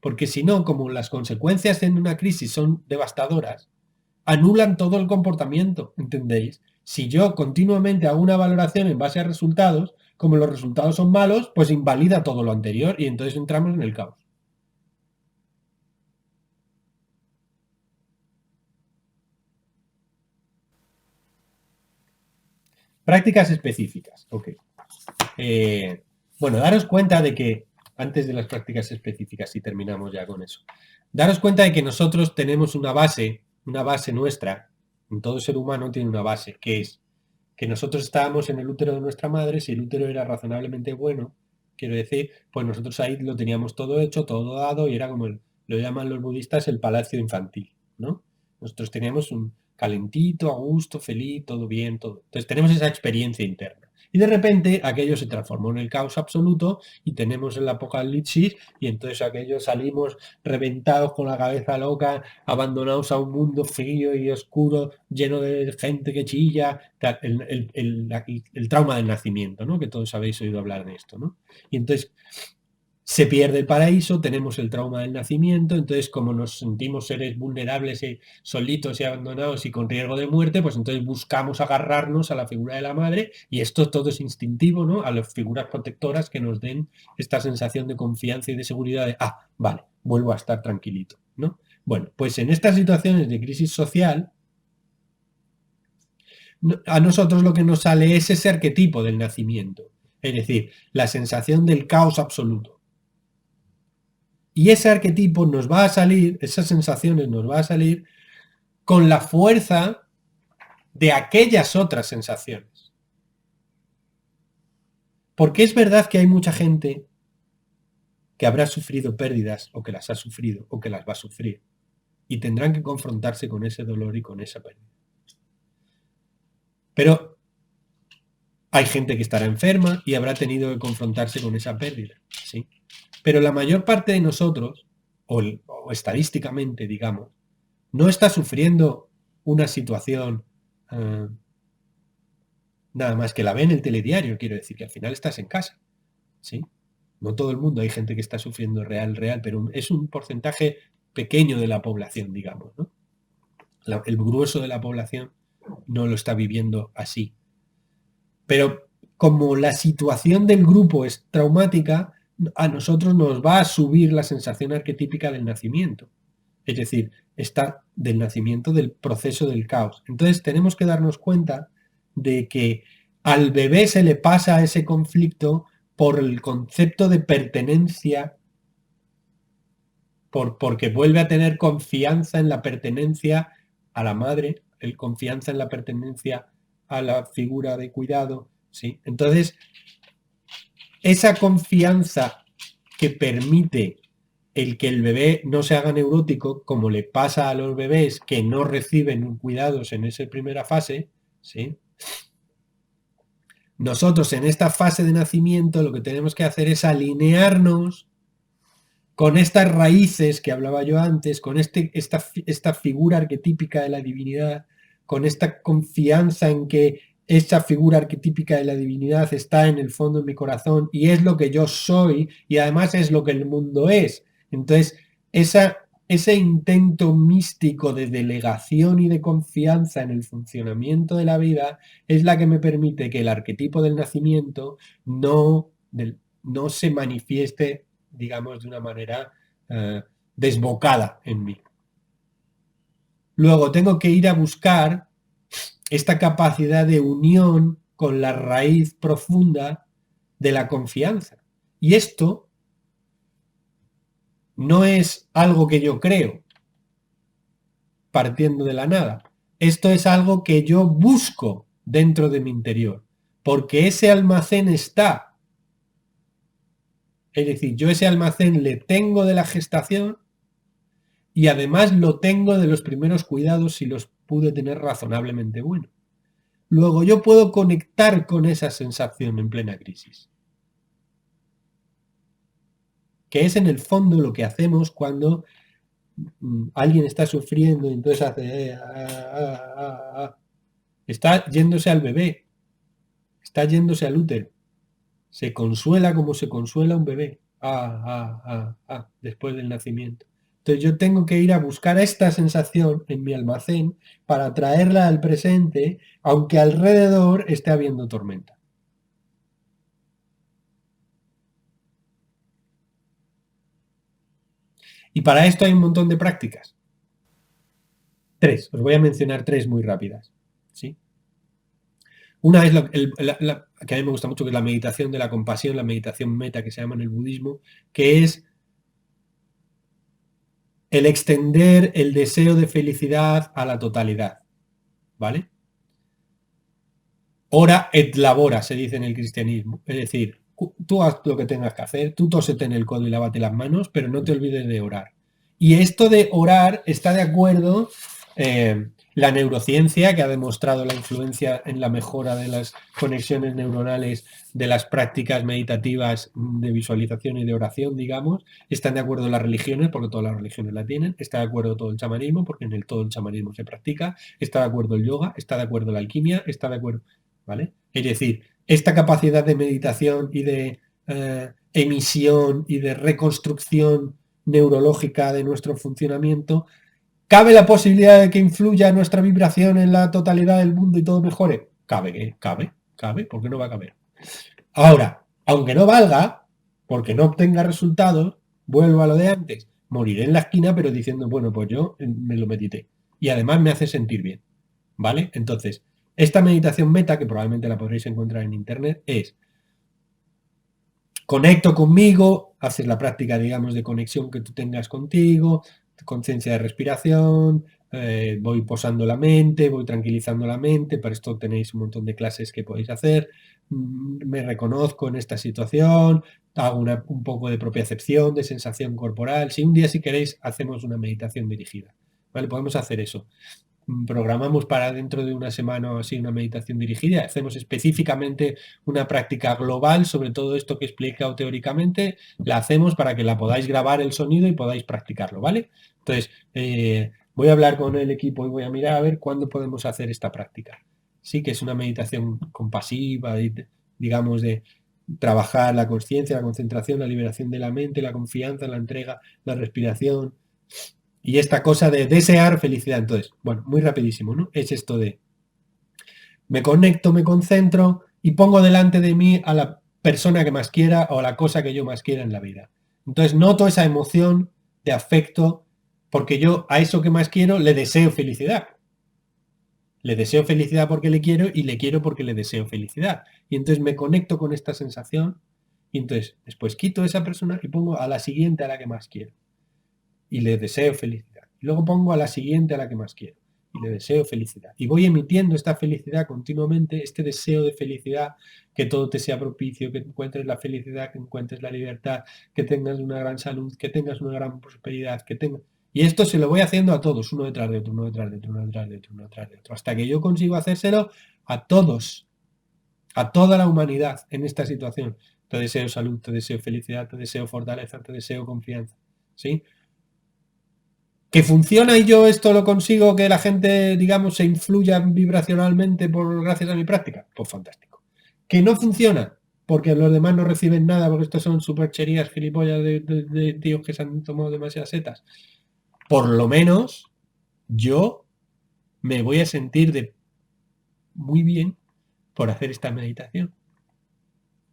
Porque si no, como las consecuencias en una crisis son devastadoras, anulan todo el comportamiento, ¿entendéis? Si yo continuamente hago una valoración en base a resultados, como los resultados son malos, pues invalida todo lo anterior y entonces entramos en el caos. Prácticas específicas, ok. Bueno, daros cuenta de que, antes de las prácticas específicas, y terminamos ya con eso, daros cuenta de que nosotros tenemos una base nuestra, en todo ser humano tiene una base, que es que nosotros estábamos en el útero de nuestra madre, si el útero era razonablemente bueno, quiero decir, pues nosotros ahí lo teníamos todo hecho, todo dado, y era como lo llaman los budistas el palacio infantil, ¿no? Nosotros teníamos un calentito, a gusto, feliz, todo bien, todo. Entonces tenemos esa experiencia interna. Y de repente aquello se transformó en el caos absoluto y tenemos el apocalipsis y entonces aquello salimos reventados con la cabeza loca, abandonados a un mundo frío y oscuro, lleno de gente que chilla, el trauma del nacimiento, ¿no? Que todos habéis oído hablar de esto, ¿no? Y entonces se pierde el paraíso, tenemos el trauma del nacimiento, entonces como nos sentimos seres vulnerables, solitos y abandonados y con riesgo de muerte, pues entonces buscamos agarrarnos a la figura de la madre y esto todo es instintivo, ¿no? A las figuras protectoras que nos den esta sensación de confianza y de seguridad de, vale, vuelvo a estar tranquilito, ¿no? Bueno, pues en estas situaciones de crisis social, a nosotros lo que nos sale es ese arquetipo del nacimiento, es decir, la sensación del caos absoluto. Y ese arquetipo nos va a salir, esas sensaciones nos va a salir con la fuerza de aquellas otras sensaciones. Porque es verdad que hay mucha gente que habrá sufrido pérdidas o que las ha sufrido o que las va a sufrir y tendrán que confrontarse con ese dolor y con esa pérdida. Pero hay gente que estará enferma y habrá tenido que confrontarse con esa pérdida, ¿sí? Pero la mayor parte de nosotros, o estadísticamente, digamos, no está sufriendo una situación nada más que la ve en el telediario, quiero decir, que al final estás en casa, ¿sí? No todo el mundo, hay gente que está sufriendo real, pero es un porcentaje pequeño de la población, digamos, ¿no? El grueso de la población no lo está viviendo así. Pero como la situación del grupo es traumática, a nosotros nos va a subir la sensación arquetípica del nacimiento. Es decir, está del nacimiento del proceso del caos. Entonces tenemos que darnos cuenta de que al bebé se le pasa ese conflicto por el concepto de pertenencia, porque vuelve a tener confianza en la pertenencia a la madre, confianza en la pertenencia a la figura de cuidado, ¿sí? Entonces, esa confianza que permite el que el bebé no se haga neurótico, como le pasa a los bebés que no reciben cuidados en esa primera fase, ¿sí? Nosotros en esta fase de nacimiento lo que tenemos que hacer es alinearnos con estas raíces que hablaba yo antes, con esta figura arquetípica de la divinidad, con esta confianza en que esa figura arquetípica de la divinidad está en el fondo de mi corazón y es lo que yo soy y además es lo que el mundo es. Entonces, ese intento místico de delegación y de confianza en el funcionamiento de la vida es la que me permite que el arquetipo del nacimiento no se manifieste, digamos, de una manera desbocada en mí. Luego tengo que ir a buscar esta capacidad de unión con la raíz profunda de la confianza. Y esto no es algo que yo creo partiendo de la nada. Esto es algo que yo busco dentro de mi interior, porque ese almacén está. Es decir, yo ese almacén le tengo de la gestación y además lo tengo de los primeros cuidados si los pude tener razonablemente bueno. Luego yo puedo conectar con esa sensación en plena crisis. que es en el fondo lo que hacemos cuando alguien está sufriendo y entonces hace... Está yéndose al bebé, está yéndose al útero. Se consuela como se consuela un bebé. Después del nacimiento. Entonces yo tengo que ir a buscar esta sensación en mi almacén para traerla al presente, aunque alrededor esté habiendo tormenta. Y para esto hay un montón de prácticas. 3, os voy a mencionar 3 muy rápidas. ¿Sí? Una es que a mí me gusta mucho, que es la meditación de la compasión, la meditación meta que se llama en el budismo, que es el extender el deseo de felicidad a la totalidad. ¿Vale? Ora et labora, se dice en el cristianismo. Es decir, tú haz lo que tengas que hacer, tú tósete en el codo y lávate las manos, pero no te olvides de orar. Y esto de orar está de acuerdo la neurociencia, que ha demostrado la influencia en la mejora de las conexiones neuronales de las prácticas meditativas de visualización y de oración, digamos. Están de acuerdo las religiones, porque todas las religiones la tienen. Está de acuerdo todo el chamanismo, porque en todo el chamanismo se practica. Está de acuerdo el yoga, está de acuerdo la alquimia, está de acuerdo... ¿Vale? Es decir, esta capacidad de meditación y de emisión y de reconstrucción neurológica de nuestro funcionamiento, ¿cabe la posibilidad de que influya nuestra vibración en la totalidad del mundo y todo mejore? Cabe, ¿por qué no va a caber? Ahora, aunque no valga, porque no obtenga resultados, vuelvo a lo de antes, moriré en la esquina, pero diciendo, bueno, pues yo me lo medité. Y además me hace sentir bien, ¿vale? Entonces, esta meditación meta, que probablemente la podréis encontrar en internet, es: conecto conmigo, haces la práctica, digamos, de conexión que tú tengas contigo, conciencia de respiración, voy posando la mente, voy tranquilizando la mente. Para esto tenéis un montón de clases que podéis hacer. Me reconozco en esta situación, hago un poco de propiocepción, de sensación corporal. Si un día, si queréis, hacemos una meditación dirigida, ¿vale? Podemos hacer eso. Programamos para dentro de una semana o así una meditación dirigida, hacemos específicamente una práctica global sobre todo esto que he explicado teóricamente, la hacemos para que la podáis grabar el sonido y podáis practicarlo, ¿vale? Entonces, voy a hablar con el equipo y voy a mirar a ver cuándo podemos hacer esta práctica. Sí, que es una meditación compasiva, digamos, de trabajar la conciencia, la concentración, la liberación de la mente, la confianza, la entrega, la respiración, y esta cosa de desear felicidad. Entonces, bueno, muy rapidísimo, ¿no? Es esto de: me conecto, me concentro y pongo delante de mí a la persona que más quiera o a la cosa que yo más quiera en la vida. Entonces noto esa emoción de afecto porque yo a eso que más quiero le deseo felicidad. Le deseo felicidad porque le quiero y le quiero porque le deseo felicidad. Y entonces me conecto con esta sensación y entonces después quito a esa persona y pongo a la siguiente a la que más quiero. Y le deseo felicidad. Y luego pongo a la siguiente a la que más quiero y le deseo felicidad. Y voy emitiendo esta felicidad continuamente, este deseo de felicidad, que todo te sea propicio, que encuentres la felicidad, que encuentres la libertad, que tengas una gran salud, que tengas una gran prosperidad, que tengas... Y esto se lo voy haciendo a todos, uno detrás de otro, uno detrás de otro, uno detrás de otro, uno detrás de otro, hasta que yo consigo hacérselo a todos, a toda la humanidad en esta situación. Te deseo salud, te deseo felicidad, te deseo fortaleza, te deseo confianza, ¿sí? ¿Que funciona y yo esto lo consigo, que la gente, digamos, se influya vibracionalmente gracias a mi práctica? Pues fantástico. ¿Que no funciona? Porque los demás no reciben nada, porque estos son supercherías gilipollas de tíos que se han tomado demasiadas setas. Por lo menos yo me voy a sentir muy bien por hacer esta meditación.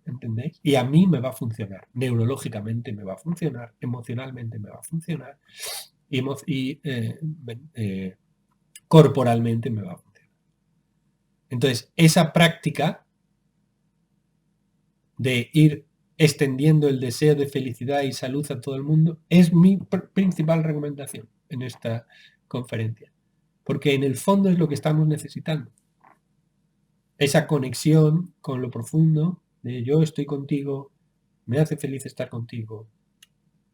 ¿Entendéis? Y a mí me va a funcionar. Neurológicamente me va a funcionar, emocionalmente me va a funcionar y corporalmente me va a funcionar. Entonces, esa práctica de ir extendiendo el deseo de felicidad y salud a todo el mundo es mi principal recomendación en esta conferencia, porque en el fondo es lo que estamos necesitando. Esa conexión con lo profundo de yo estoy contigo, me hace feliz estar contigo,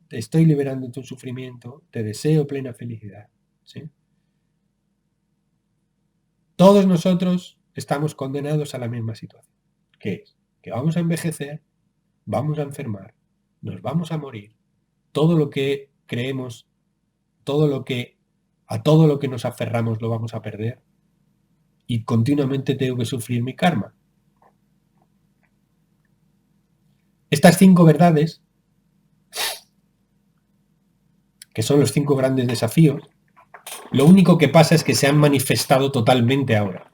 te estoy liberando tu sufrimiento, te deseo plena felicidad, ¿sí? Todos nosotros estamos condenados a la misma situación, que es que vamos a envejecer, vamos a enfermar, nos vamos a morir todo lo que creemos, a todo lo que nos aferramos lo vamos a perder y continuamente tengo que sufrir mi karma. Estas 5 verdades, que son los 5 grandes desafíos, lo único que pasa es que se han manifestado totalmente ahora.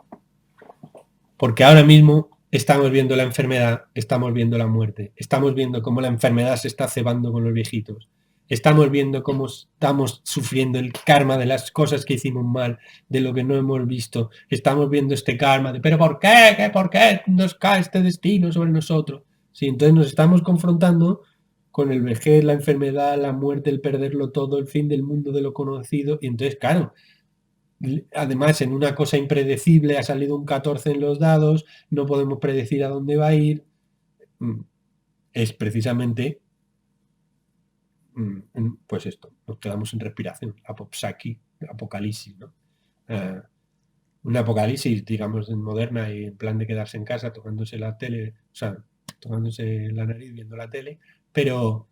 Porque ahora mismo estamos viendo la enfermedad, estamos viendo la muerte, estamos viendo cómo la enfermedad se está cebando con los viejitos, estamos viendo cómo estamos sufriendo el karma de las cosas que hicimos mal, de lo que no hemos visto, estamos viendo este karma de ¿pero por qué? ¿Por qué nos cae este destino sobre nosotros? Sí, entonces nos estamos confrontando con el vejez, la enfermedad, la muerte, el perderlo todo, el fin del mundo de lo conocido, y entonces, claro, además en una cosa impredecible ha salido un 14 en los dados, no podemos predecir a dónde va a ir, es precisamente pues esto, nos quedamos en respiración, apocalipsis, ¿no? Un apocalipsis, digamos, en moderna y en plan de quedarse en casa tocándose la tele, o sea, tocándose la nariz viendo la tele, pero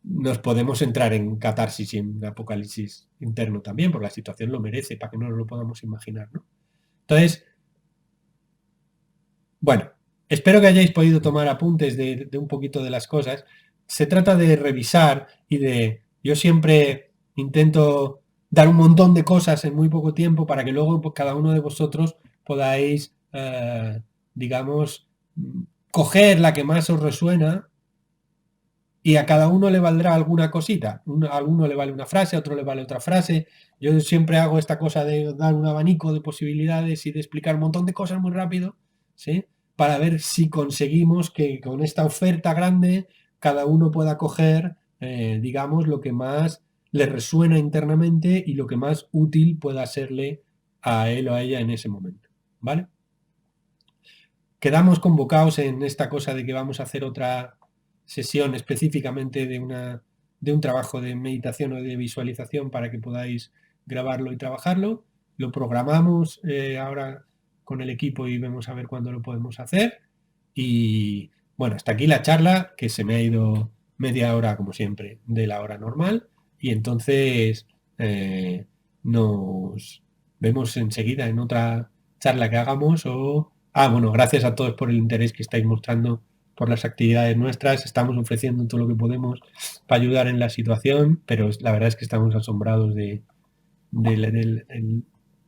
nos podemos entrar en catarsis y en apocalipsis interno también, porque la situación lo merece, para que no nos lo podamos imaginar, ¿no? Entonces, bueno, espero que hayáis podido tomar apuntes de un poquito de las cosas. Se trata de revisar y de... Yo siempre intento dar un montón de cosas en muy poco tiempo para que luego pues, cada uno de vosotros podáis, digamos, coger la que más os resuena y a cada uno le valdrá alguna cosita. A alguno le vale una frase, a otro le vale otra frase. Yo siempre hago esta cosa de dar un abanico de posibilidades y de explicar un montón de cosas muy rápido, ¿sí? Para ver si conseguimos que con esta oferta grande cada uno pueda coger, digamos, lo que más le resuena internamente y lo que más útil pueda serle a él o a ella en ese momento, ¿vale? Quedamos convocados en esta cosa de que vamos a hacer otra sesión específicamente de un trabajo de meditación o de visualización para que podáis grabarlo y trabajarlo. Lo programamos ahora con el equipo y vemos a ver cuándo lo podemos hacer. Y bueno, hasta aquí la charla, que se me ha ido media hora, como siempre, de la hora normal. Y entonces nos vemos enseguida en otra charla que hagamos o... bueno, gracias a todos por el interés que estáis mostrando por las actividades nuestras. Estamos ofreciendo todo lo que podemos para ayudar en la situación, pero la verdad es que estamos asombrados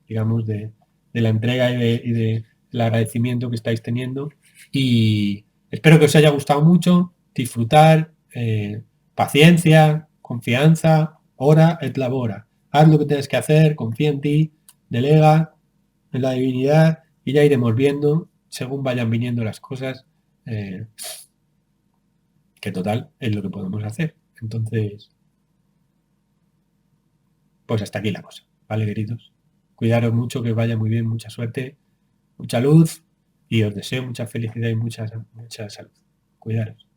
digamos, de la entrega y del agradecimiento que estáis teniendo. Y espero que os haya gustado mucho, disfrutar, paciencia, confianza, ora et labora. Haz lo que tienes que hacer, confía en ti, delega en la divinidad y ya iremos viendo, según vayan viniendo las cosas, que total es lo que podemos hacer. Entonces, pues hasta aquí la cosa, ¿vale, queridos? Cuidaros mucho, que os vaya muy bien, mucha suerte, mucha luz y os deseo mucha felicidad y mucha salud. Cuidaros.